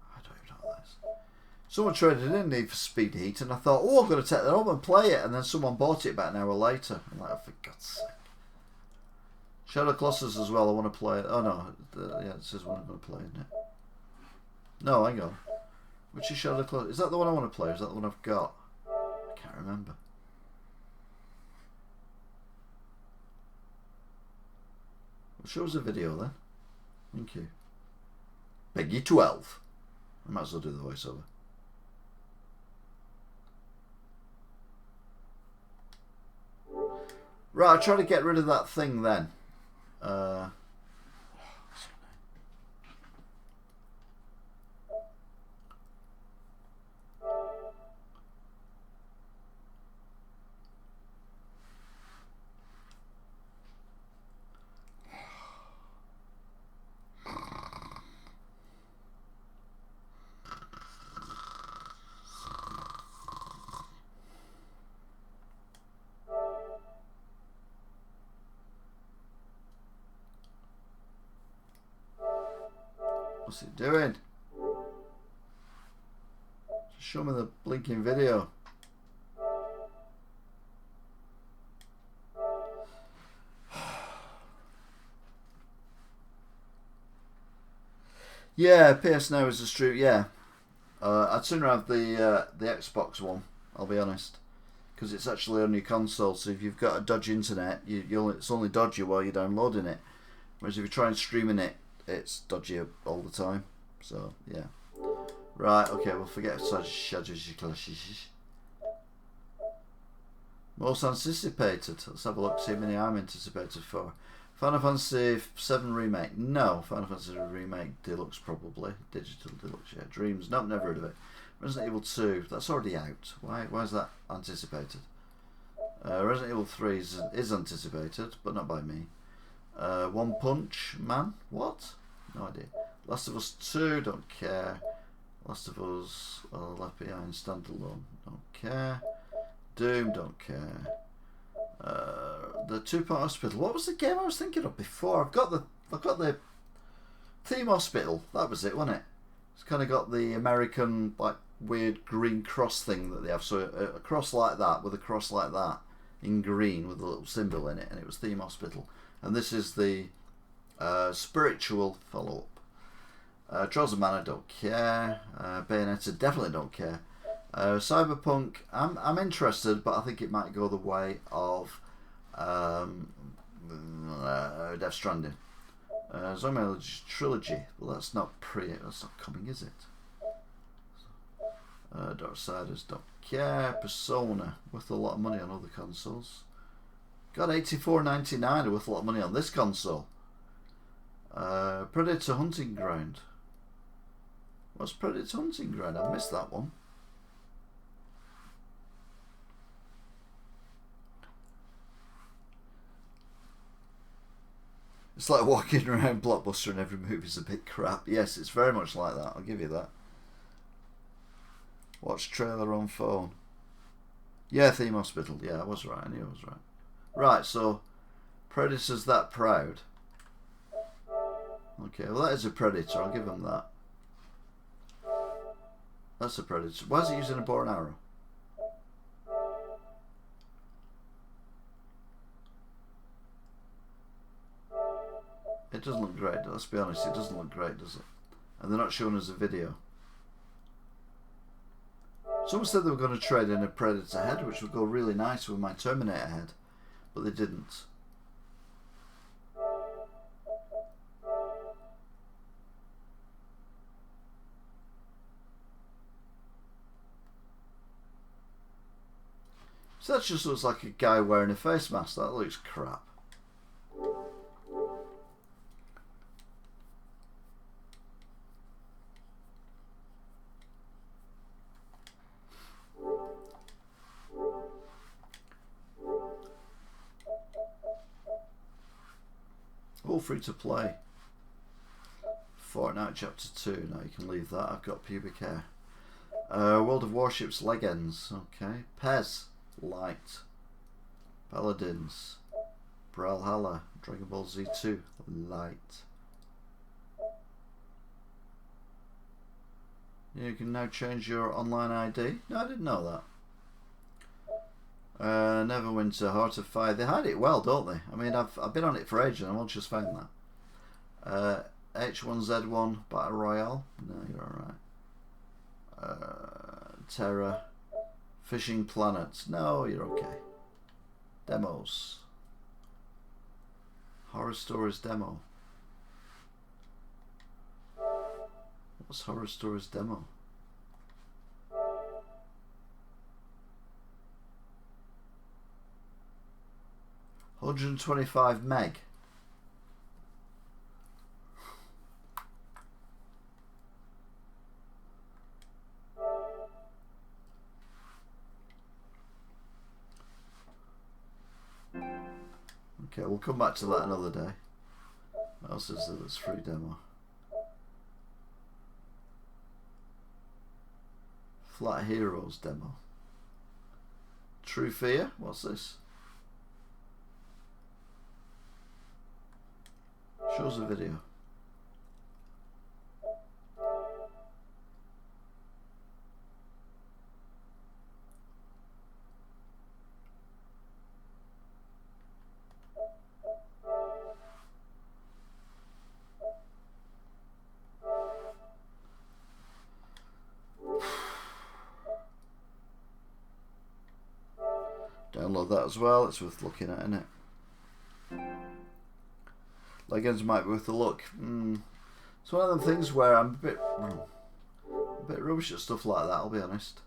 I don't even know what that is. Someone traded in Need for Speed Heat and I thought, oh, I'm going to take that home and play it. And then someone bought it about an hour later. I'm like, oh, for God's sake. Shadow Colossus as well, I want to play it. Oh no, yeah, this is one I'm going to play, isn't it? No, hang on. Which is Shadow Colossus? Is that the one I want to play? Or is that the one I've got? I can't remember. Well, show us a video then. Thank you. Peggy 12. I might as well do the voiceover. Right, I'll try to get rid of that thing then. What's it doing? Just show me the blinking video. Yeah, PS Now is a true. Yeah, I'd sooner have the Xbox one. I'll be honest, because it's actually on your console. So if you've got a dodgy internet, it's only dodgy while you're downloading it. Whereas if you try and streaming it, it's dodgy all the time. So yeah. Right. Okay. We'll forget most anticipated. Let's have a look. See how many I'm anticipated for. Final Fantasy 7 Remake. No. Final Fantasy Remake Deluxe probably. Digital Deluxe. Yeah. Dreams. Nope. Never heard of it. Resident Evil 2, that's already out. Why is that anticipated? Resident Evil 3 is anticipated, but not by me. One Punch Man? What? No idea. Last of Us 2, don't care. Last of Us Left Behind Standalone, don't care. Doom, don't care. The Two-Part Hospital. What was the game I was thinking of before? I've got the Theme Hospital. That was it, wasn't it? It's kind of got the American like weird green cross thing that they have. So a cross like that with a cross like that in green with a little symbol in it, and it was Theme Hospital. And this is the spiritual follow-up. Trials of Mana, don't care. Bayonetta, definitely don't care. Cyberpunk, I'm interested, but I think it might go the way of Death Stranding. Zombie Trilogy, well that's not coming, is it? Darksiders, don't care. Persona, worth a lot of money on other consoles. Got $84.99, worth a lot of money on this console. Predator Hunting Ground. What's Predator Hunting Ground? I missed that one. It's like walking around Blockbuster and every movie's a bit crap. Yes, it's very much like that. I'll give you that. Watch trailer on phone. Yeah, Theme Hospital. Yeah, I was right. I knew I was right. Right, so Predator's that proud. Okay, well that is a Predator. I'll give him that. That's a Predator. Why is he using a bow and arrow? It doesn't look great. Let's be honest, it doesn't look great, does it? And they're not showing us a video. Someone said they were going to trade in a Predator head, which would go really nice with my Terminator head, but they didn't. So that just looks like a guy wearing a face mask. That looks crap. All free to play. Fortnite Chapter 2. Now you can leave that. I've got pubic hair. World of Warships Legends. Okay. Pez. Light. Paladins. Brawlhalla. Dragon Ball Z 2. Light. You can now change your online ID. No, I didn't know that. Neverwinter, Heart of Fire. They hide it well, don't they? I mean, I've been on it for ages and I've only just found that. H1Z1 Battle Royale. No, you're alright. Terra. Fishing Planet. No, you're okay. Demos. Horror Stories Demo. What's Horror Stories Demo? $125 meg. Okay, we'll come back to that another day. What else is there that's free demo? Flat Heroes demo. True Fear? What's this? Shows a video. Download that as well, it's worth looking at, isn't it? Legends might be worth a look. It's one of them things where I'm a bit rubbish at stuff like that, I'll be honest.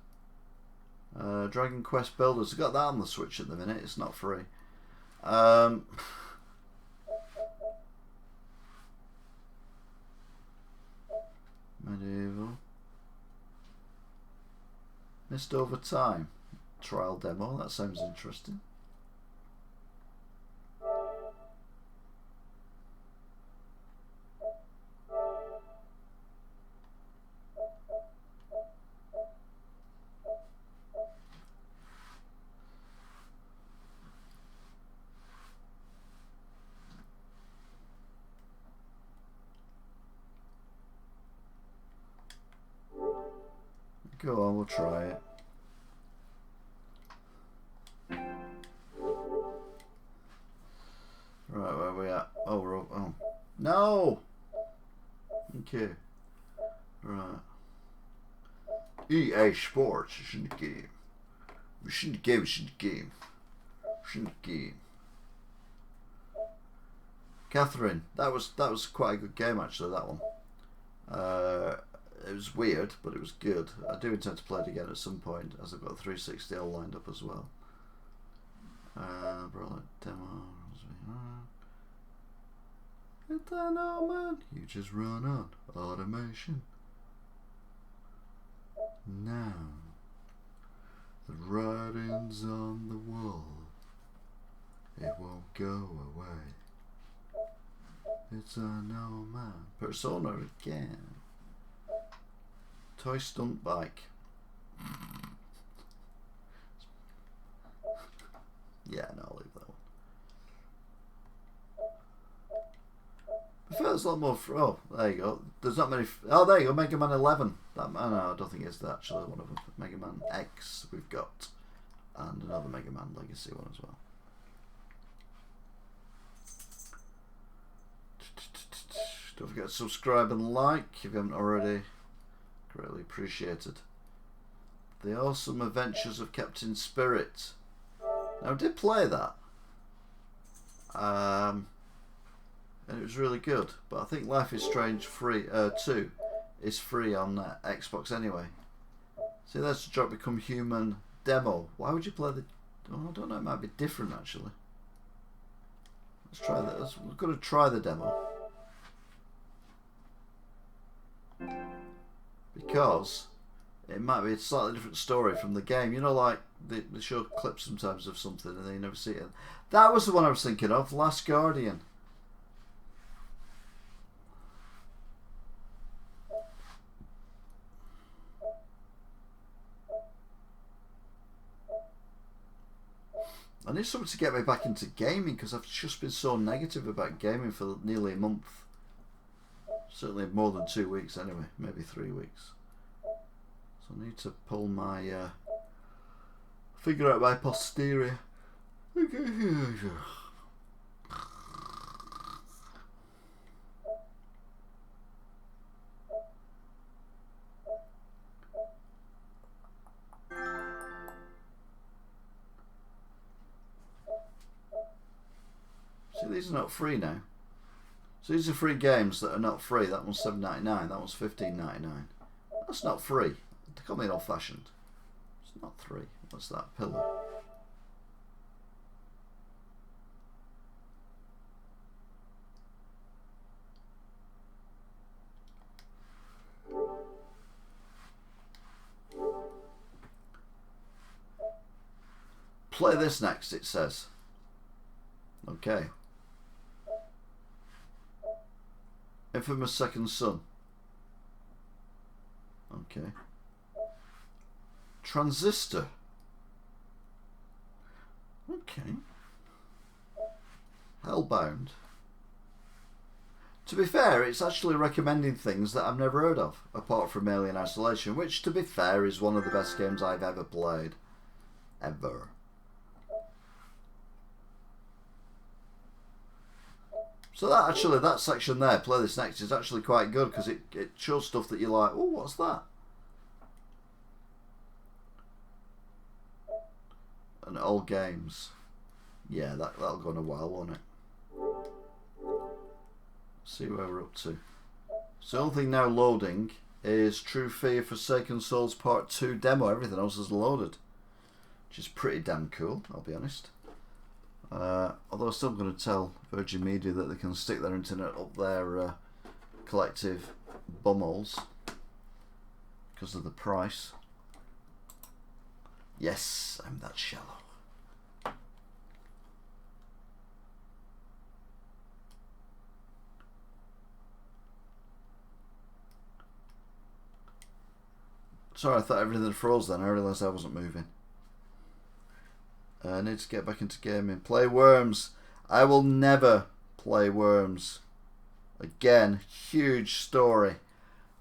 Dragon Quest Builders, I've got that on the Switch at the minute, it's not free. Medieval. Missed over time. Trial demo, that sounds interesting. Go on, we'll try it. Right, where are we at? Oh, we're up. Oh. No! Okay. Right. EA Sports is in the game. It's in the game, it's in the game. It's in the game. Catherine, that was quite a good game actually, that one. It was weird, but it was good. I do intend to play it again at some point, as I've got a 360L lined up as well. Brought demo. Get that on, man. You just run on automation. Now, the writing's on the wall. It won't go away. It's a no man. Persona again. Toy stunt bike. Yeah, no, I'll leave that one. I feel there's a lot more. Oh, there you go. There's not many. Oh, there you go. Mega Man 11. That no, I don't think it's actually one of them. Mega Man X we've got, and another Mega Man Legacy one as well. Don't forget to subscribe and like if you haven't already. Greatly appreciated. The Awesome Adventures of Captain Spirit. Now I did play that. And it was really good. But I think Life is Strange 2 is free on Xbox anyway. See, that's Detroit Become Human demo. Why would you play the... Oh, I don't know, it might be different actually. Let's try that. We're going to try the demo. Because it might be a slightly different story from the game. You know, like they show clips sometimes of something and then you never see it. That was the one I was thinking of, Last Guardian. I need something to get me back into gaming because I've just been so negative about gaming for nearly a month. Certainly more than 2 weeks anyway, maybe 3 weeks. So I need to pull my, figure out my posterior. See, these are not free now. So these are free games that are not free. That one's $7.99. That one's $15.99. That's not free. They call me old fashioned. It's not free. What's that? Pillar. Play this next, it says. Okay. Infamous Second Son. Okay. Transistor. Okay. Hellbound. To be fair, it's actually recommending things that I've never heard of, apart from Alien Isolation, which, to be fair, is one of the best games I've ever played. Ever. So that section there, play this next, is actually quite good because it shows stuff that you're like, oh, what's that? And all games. Yeah, that'll go in a while, won't it? See where we're up to. So the only thing now loading is True Fear Forsaken Souls Part 2 demo. Everything else is loaded, which is pretty damn cool, I'll be honest. Although I'm still going to tell Virgin Media that they can stick their internet up their collective bumholes because of the price. Yes, I'm that shallow. Sorry, I thought everything had froze then. I realised I wasn't moving. I need to get back into gaming. Play Worms. I will never play Worms. Again, huge story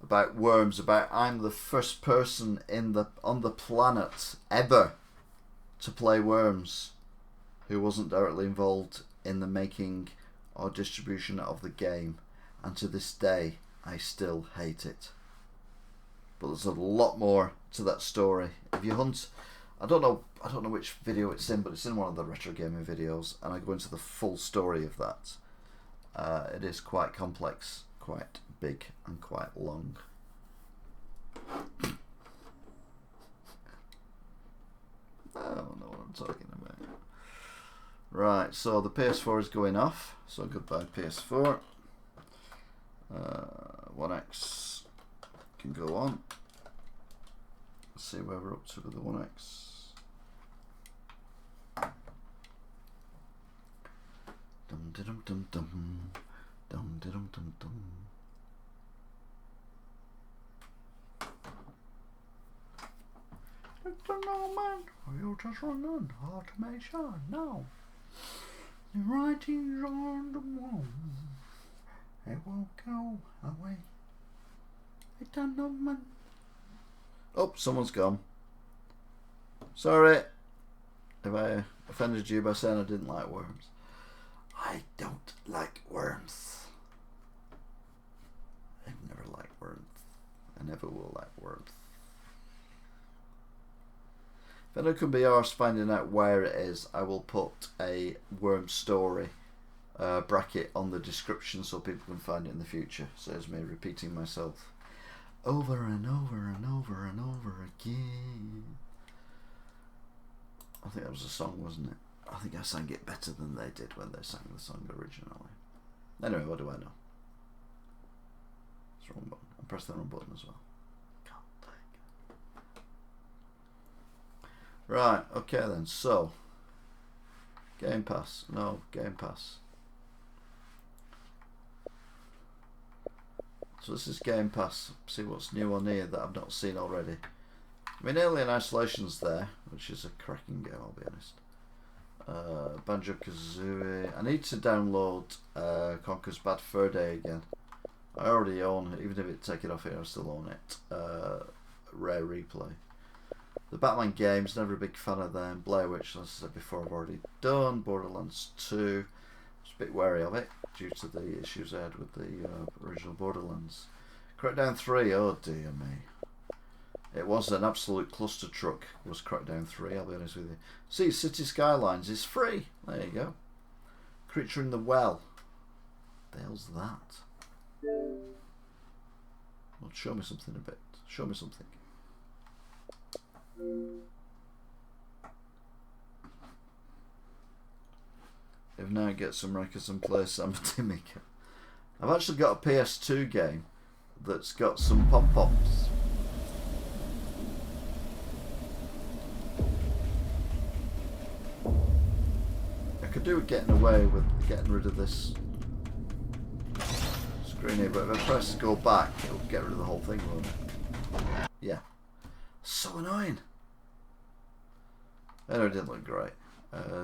about Worms. About I'm the first person on the planet ever to play Worms who wasn't directly involved in the making or distribution of the game. And to this day, I still hate it. But there's a lot more to that story. If you hunt, I don't know which video it's in, but it's in one of the retro gaming videos, and I go into the full story of that. It is quite complex, quite big, and quite long. I don't know what I'm talking about. Right, so the PS4 is going off, so goodbye PS4. 1X can go on. Let's see where we're up to with the 1X. Dum dum dum dum dum dum dum dum. It's a no man. You just run on automation now. The writing's on the wall. It won't go away. It's a no man. Oh, someone's gone. Sorry if I offended you by saying I didn't like worms. I don't like worms. I've never liked worms. I never will like worms. If anyone can be arsed finding out where it is, I will put a worm story bracket on the description so people can find it in the future. Saves me repeating myself over and over and over and over again. I think that was a song, wasn't it? I think I sang it better than they did when they sang the song originally. Anyway, what do I know? It's the wrong button. I pressed the wrong button as well. God dang. Right, okay then, so Game Pass. No, Game Pass. So this is Game Pass. See what's new on here that I've not seen already. I mean, Alien Isolation's there, which is a cracking game, I'll be honest. Banjo-Kazooie. I need to download Conker's Bad Fur Day again. I already own it, even if it take it off here, I still own it. Rare Replay. The Batman games, never a big fan of them. Blair Witch, as I said before, I've already done. Borderlands 2. I was a bit wary of it due to the issues I had with the original Borderlands. Crackdown 3, oh dear me. It was an absolute cluster truck, was Crackdown 3, I'll be honest with you. See, City Skylines is free. There you go. Creature in the Well. What the hell's that? Well, show me something a bit. Show me something. If now I get some records and play some Timika. I've actually got a PS2 game that's got some pom-poms. I could do with getting away with getting rid of this screen here, but if I press go back, it'll get rid of the whole thing, won't it? Yeah. So annoying. Anyway, it didn't look great.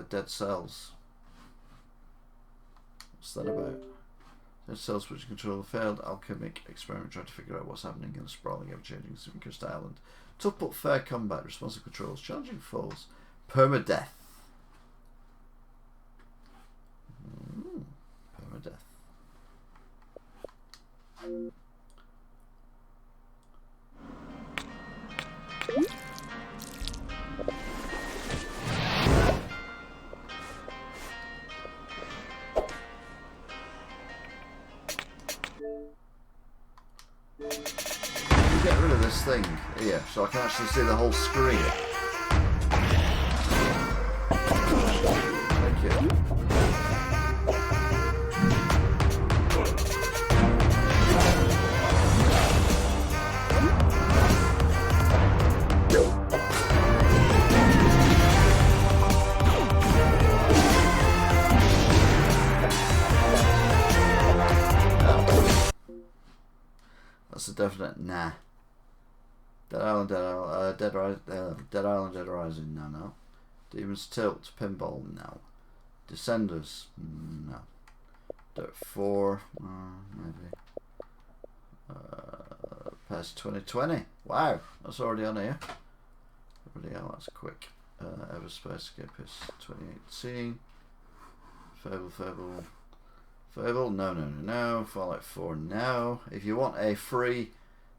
Dead Cells. What's that about? Dead Cells, which control a failed alchemic experiment trying to figure out what's happening in a sprawling, ever-changing Coast Island. Tough but fair combat, responsive controls, challenging foes, permadeath. Permadeath. Get rid of this thing here so I can actually see the whole screen. Thank you. definite nah. Dead Island, Dead Rising, no. Demon's Tilt, Pinball, no. Descenders, no. Dirt 4, maybe. PES 2020, wow, that's already on here. Bloody hell, that's quick. Everspace Escapist 2018. Fable, no. Fallout 4, no. If you want a free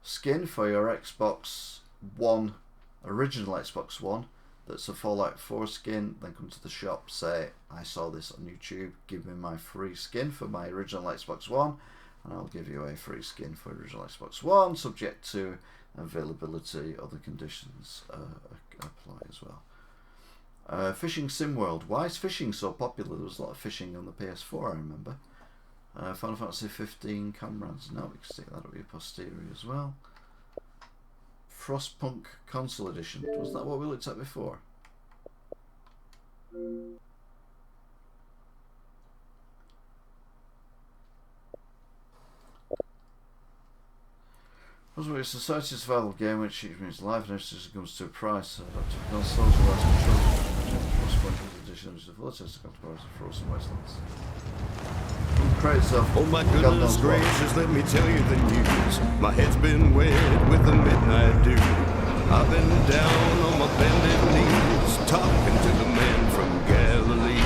skin for your Xbox One, original Xbox One, that's a Fallout 4 skin, then come to the shop, say, I saw this on YouTube, give me my free skin for my original Xbox One, and I'll give you a free skin for original Xbox One, subject to availability, other conditions apply as well. Fishing Sim World. Why is fishing so popular? There was a lot of fishing on the PS4, I remember. Final Fantasy 15 Comrades. No, we can stick that up your posterior as well. Frostpunk Console Edition. Was that what we looked at before? It's a society survival game which means life and everything comes to a price. Adaptive consoles will last control. Frostpunk Edition is the full test of comparison for Frozen Wastelands.
Oh my goodness gracious, let me tell you the news. My head's been wet with the midnight dew. I've been down on my bended knees, talking to the man from Galilee.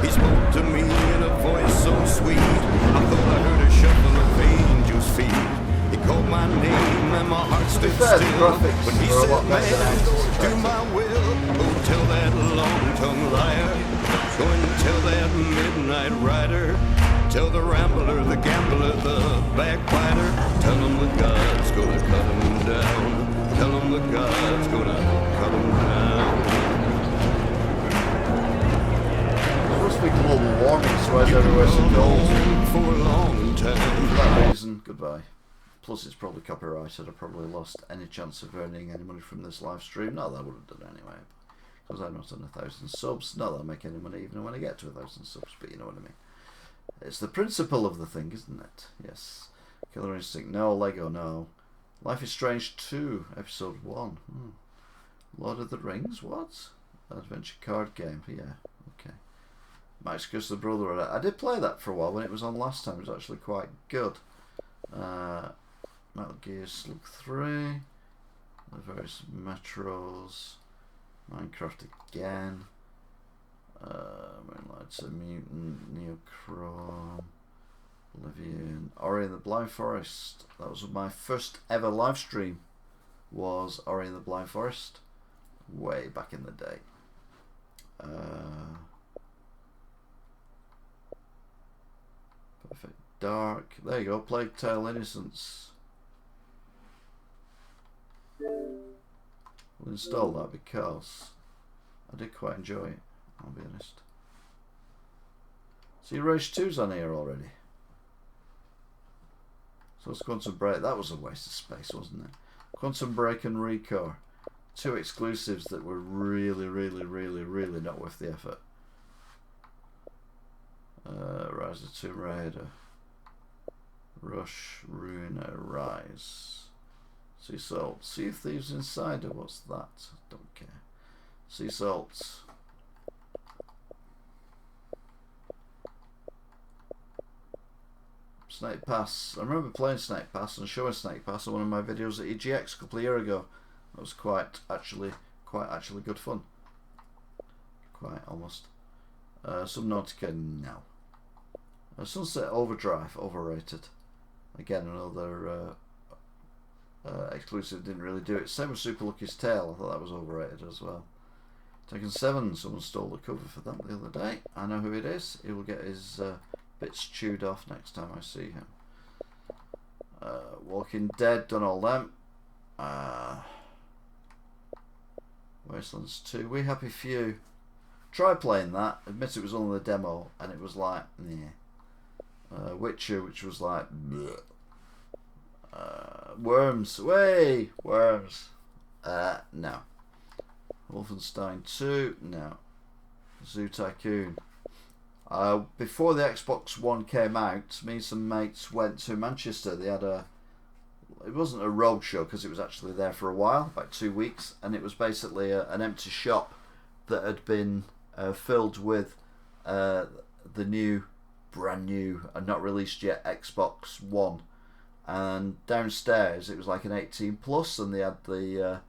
He spoke to me in a voice so sweet, I thought I heard a shuffle of angels' feet. He called my name and my heart stood still when he said, man, go do my will. Go tell that long-tongued liar, go and tell that midnight rider. Tell the rambler, the gambler, the backbiter. Tell him the God's gonna cut him down. Tell him the God's gonna cut him down.
There must be global warming, so why is everywhere so cold?
For a long time.
For that reason, goodbye. Plus it's probably copyrighted. I probably lost any chance of earning any money from this live stream. Not that I would have done anyway. Because I'm not on 1,000 subs. Not that I make any money even when I get to 1,000 subs, but you know what I mean. It's the principle of the thing, isn't it? Yes. Killer Instinct, no. Lego, no. Life is Strange 2, Episode 1. Lord of the Rings, what? Adventure card game, yeah, okay. Max Curse the Brother, I did play that for a while when it was on last time. It was actually quite good. Metal Gear Slug 3. The various Metros. Minecraft again. Moonlight's a Mutant, Neochrome, Oblivion, Ori and the Blind Forest. That was my first ever live stream. Was Ori and the Blind Forest, way back in the day. Perfect Dark. There you go. Plague Tale Innocence. We'll install that because I did quite enjoy it. I'll be honest. See, Rage 2's on here already. So it's Quantum Break. That was a waste of space, wasn't it? Quantum Break and Recore. Two exclusives that were really not worth the effort. Rise of Tomb Raider. Rush, Ruiner, Rise. Sea Salt. Sea of Thieves Insider. What's that? Don't care. Sea Salt. Snake Pass. I remember playing Snake Pass and showing Snake Pass on one of my videos at EGX a couple of years ago. That was quite actually good fun. Quite almost. Subnautica, no. Sunset Overdrive, overrated. Again, another exclusive, didn't really do it. Same with Super Lucky's Tale. I thought that was overrated as well. Tekken 7, someone stole the cover for that the other day. I know who it is. He will get his bits chewed off next time I see him. Walking Dead, done all them. Wastelands 2, We Happy Few. Try playing that. Admit it was only the demo, and it was like, yeah. Witcher, which was like, bleh. Worms, way, Worms. No. Wolfenstein 2, no. Zoo Tycoon. Before the Xbox One came out, me and some mates went to Manchester. They had a it wasn't a road show because it was actually there for a while, about 2 weeks, and it was basically an empty shop that had been filled with the brand new and not released yet Xbox One. And downstairs it was like an 18 plus, and they had the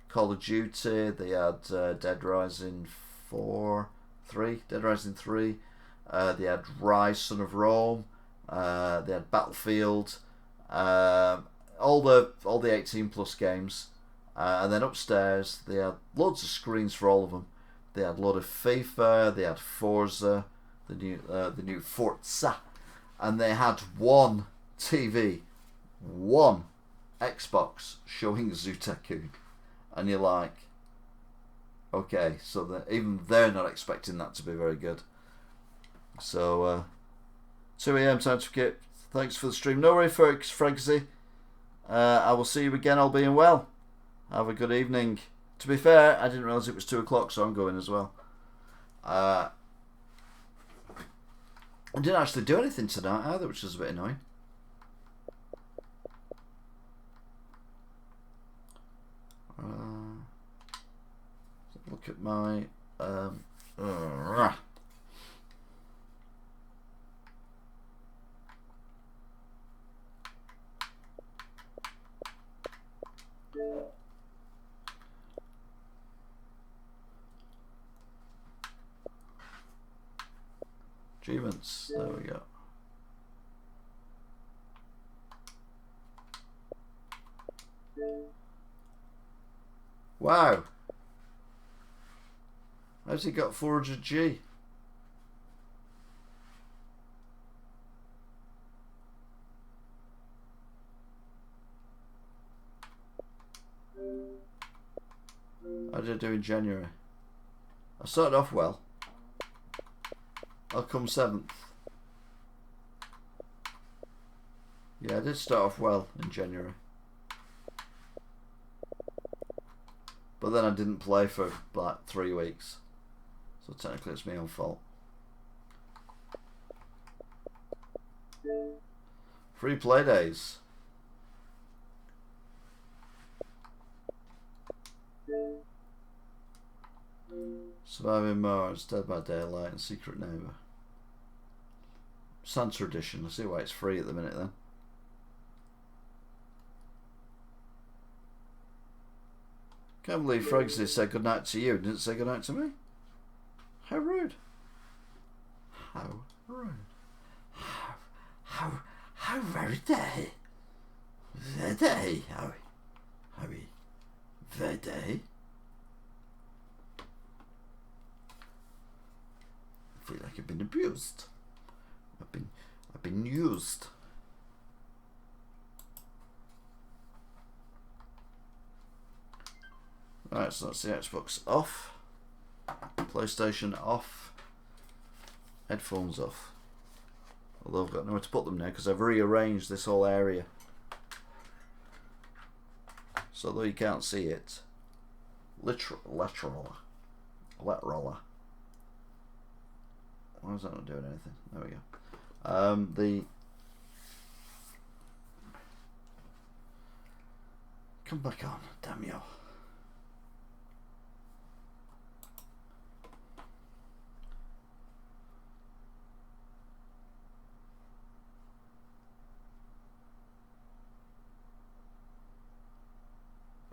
Call of Duty, they had Dead Rising 3, they had Rise, Son of Rome, they had Battlefield, all the 18 plus games, and then upstairs they had loads of screens for all of them. They had a lot of FIFA, they had Forza, the new Forza, and they had one TV, one Xbox showing Zoo Tycoon, and you're like, okay, so even they're not expecting that to be very good. So 2 a.m. time to skip. Thanks for the stream. No worry, Fregsy. I will see you again, all being well. Have a good evening. To be fair, I didn't realise it was 2 o'clock, so I'm going as well. I didn't actually do anything tonight either, which was a bit annoying. Look at my achievements. There we go. Wow. How's he got 400G? How did I do in January? I started off well. I'll come 7th. Yeah, I did start off well in January. But then I didn't play for like 3 weeks. So technically it's my own fault. Free play days. Surviving Mars, Dead by Daylight, and Secret Neighbour. Santa Edition. I see why it's free at the minute then. Can't believe Fregsy said goodnight to you. Didn't say goodnight to me. How rude. How rude. How very day. Very day. How very day. I feel like I've been abused. I've been used. Right, so that's the Xbox off. PlayStation off. Headphones off. Although I've got nowhere to put them now because I've rearranged this whole area. So though you can't see it, lateral. Why is that not doing anything? There we go. Come back on, damn you.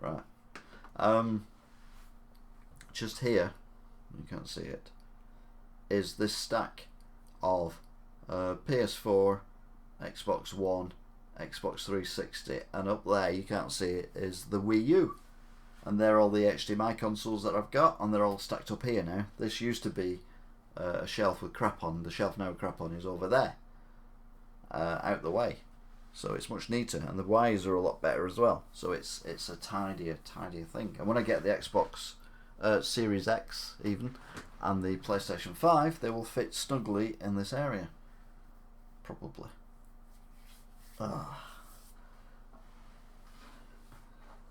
Right. Just here, you can't see it, is this stack of PS4, Xbox One, Xbox 360, and up there, you can't see it, is the Wii U. And they're all the HDMI consoles that I've got, and they're all stacked up here now. This used to be a shelf with crap on. The shelf now with crap on is over there, out the way. So it's much neater, and the wires are a lot better as well. So it's a tidier thing. And when I get the Xbox Series X even, and the PlayStation 5, they will fit snugly in this area. Probably.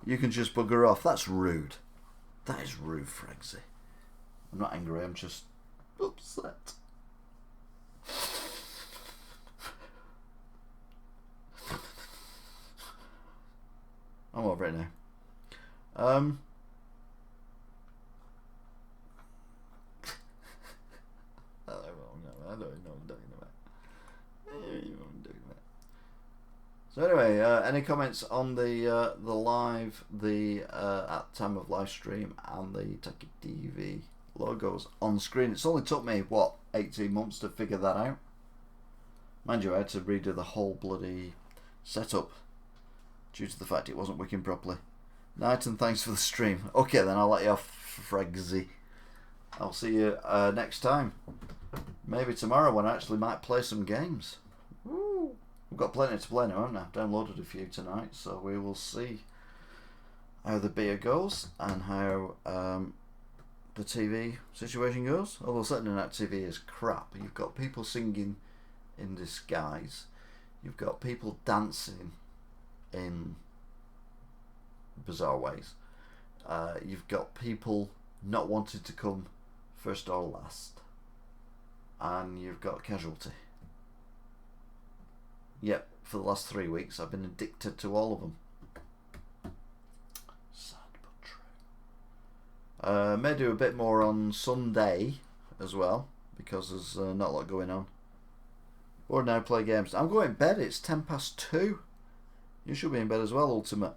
You can just bugger off. That's rude. That is rude, Fregsy. I'm not angry, I'm just upset. I'm over it now. I don't know what I'm talking about. So anyway, any comments on the live, at time of live stream, and the Taki TV logos on screen? It's only took me, what, 18 months to figure that out. Mind you, I had to redo the whole bloody setup due to the fact it wasn't working properly. Night, and thanks for the stream. Okay then, I'll let you off, Fregsy. I'll see you next time. Maybe tomorrow when I actually might play some games. Woo. We've got plenty to play now, haven't I? I've downloaded a few tonight, so we will see how the beer goes and how the TV situation goes. Although Saturday Night TV is crap. You've got people singing in disguise. You've got people dancing in bizarre ways. You've got people not wanting to come first or last. And you've got Casualty. Yep, for the last 3 weeks I've been addicted to all of them. Sad but true. May do a bit more on Sunday as well, because there's not a lot going on. Or now play games. I'm going to bed, it's 2:10. You should be in bed as well, Ultimate.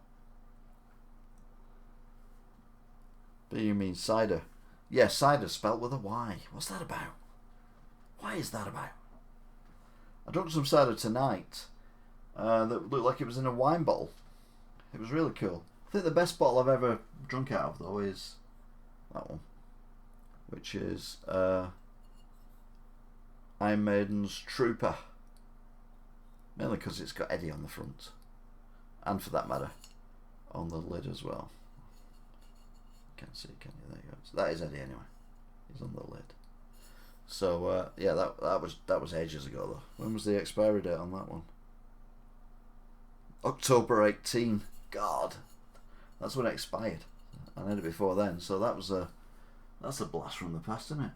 But you mean cider? Yeah, cider spelt with a Y. What's that about? Why is that about? I drank some cider tonight that looked like it was in a wine bottle. It was really cool. I think the best bottle I've ever drunk out of, though, is that one, which is Iron Maiden's Trooper. Mainly because it's got Eddie on the front, and for that matter, on the lid as well. Can't see, can you? There you go. So that is Eddie anyway. He's on the lid. So yeah, that was ages ago though. When was the expiry date on that one? October 18. God, that's when it expired. I had it before then, so that's a blast from the past, isn't it?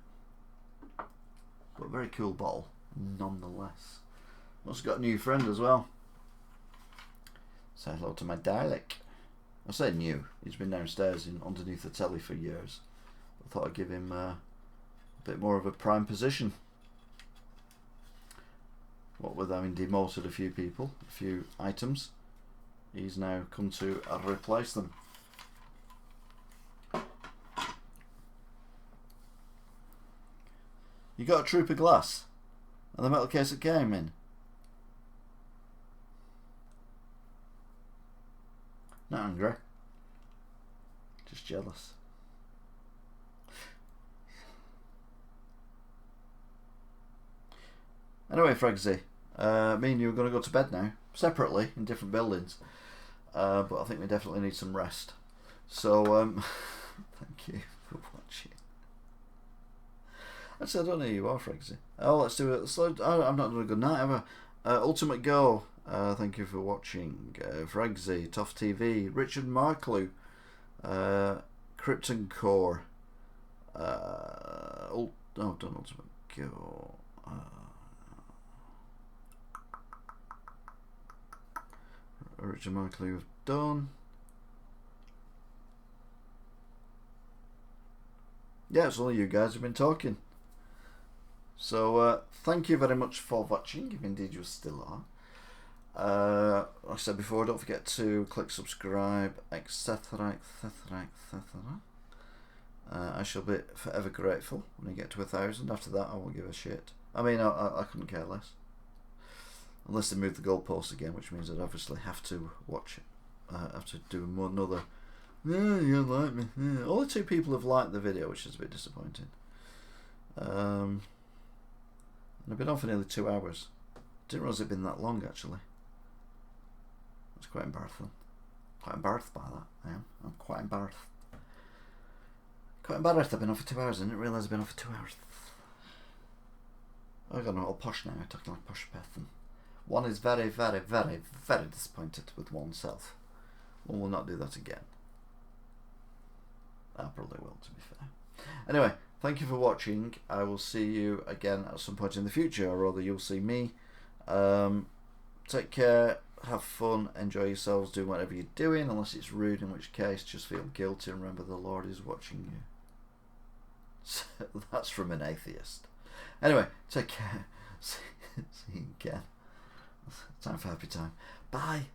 But a very cool bottle, nonetheless. Also got a new friend as well. Say hello to my Dalek. I say new. He's been downstairs underneath the telly for years. I thought I'd give him a bit more of a prime position. What with having demoted a few people, a few items, he's now come to replace them. You got a Trooper glass and the metal case it came in. Not angry, just jealous. Anyway, Fregsy, me and you are going to go to bed now, separately, in different buildings, but I think we definitely need some rest. So, thank you for watching. Actually, I don't know who you are, Fregsy. Oh, let's do it. I'm not doing a good night, have I? Ultimate Go, thank you for watching. Fregsy, Tough TV, Richard Marklew, Krypton Core, done Ultimate Go. Richard Markley have done. Yeah, it's only you guys who've been talking. So thank you very much for watching, if indeed you still are. Like I said before, don't forget to click subscribe, etc. I shall be forever grateful when you get to 1,000. After that I won't give a shit. I mean, I couldn't care less. Unless they move the goalpost again, which means I'd obviously have to watch it. Have to do another. Yeah, you like me. Yeah. Only 2 people have liked the video, which is a bit disappointing. And I've been on for nearly 2 hours. Didn't realise it'd been that long actually. That's quite embarrassing. Quite embarrassed by that. I am. I'm quite embarrassed. Quite embarrassed. I've been on for 2 hours. I didn't realise I've been on for 2 hours. I got all posh now. I'm talking like posh person. One is very, very, very, very disappointed with oneself. One will not do that again. I probably will, to be fair. Anyway, thank you for watching. I will see you again at some point in the future, or rather you'll see me. Take care. have fun, enjoy yourselves, do whatever you're doing, unless it's rude, in which case just feel guilty and remember the Lord is watching you. So that's from an atheist. Anyway, take care. See you again. Time for happy time. Bye.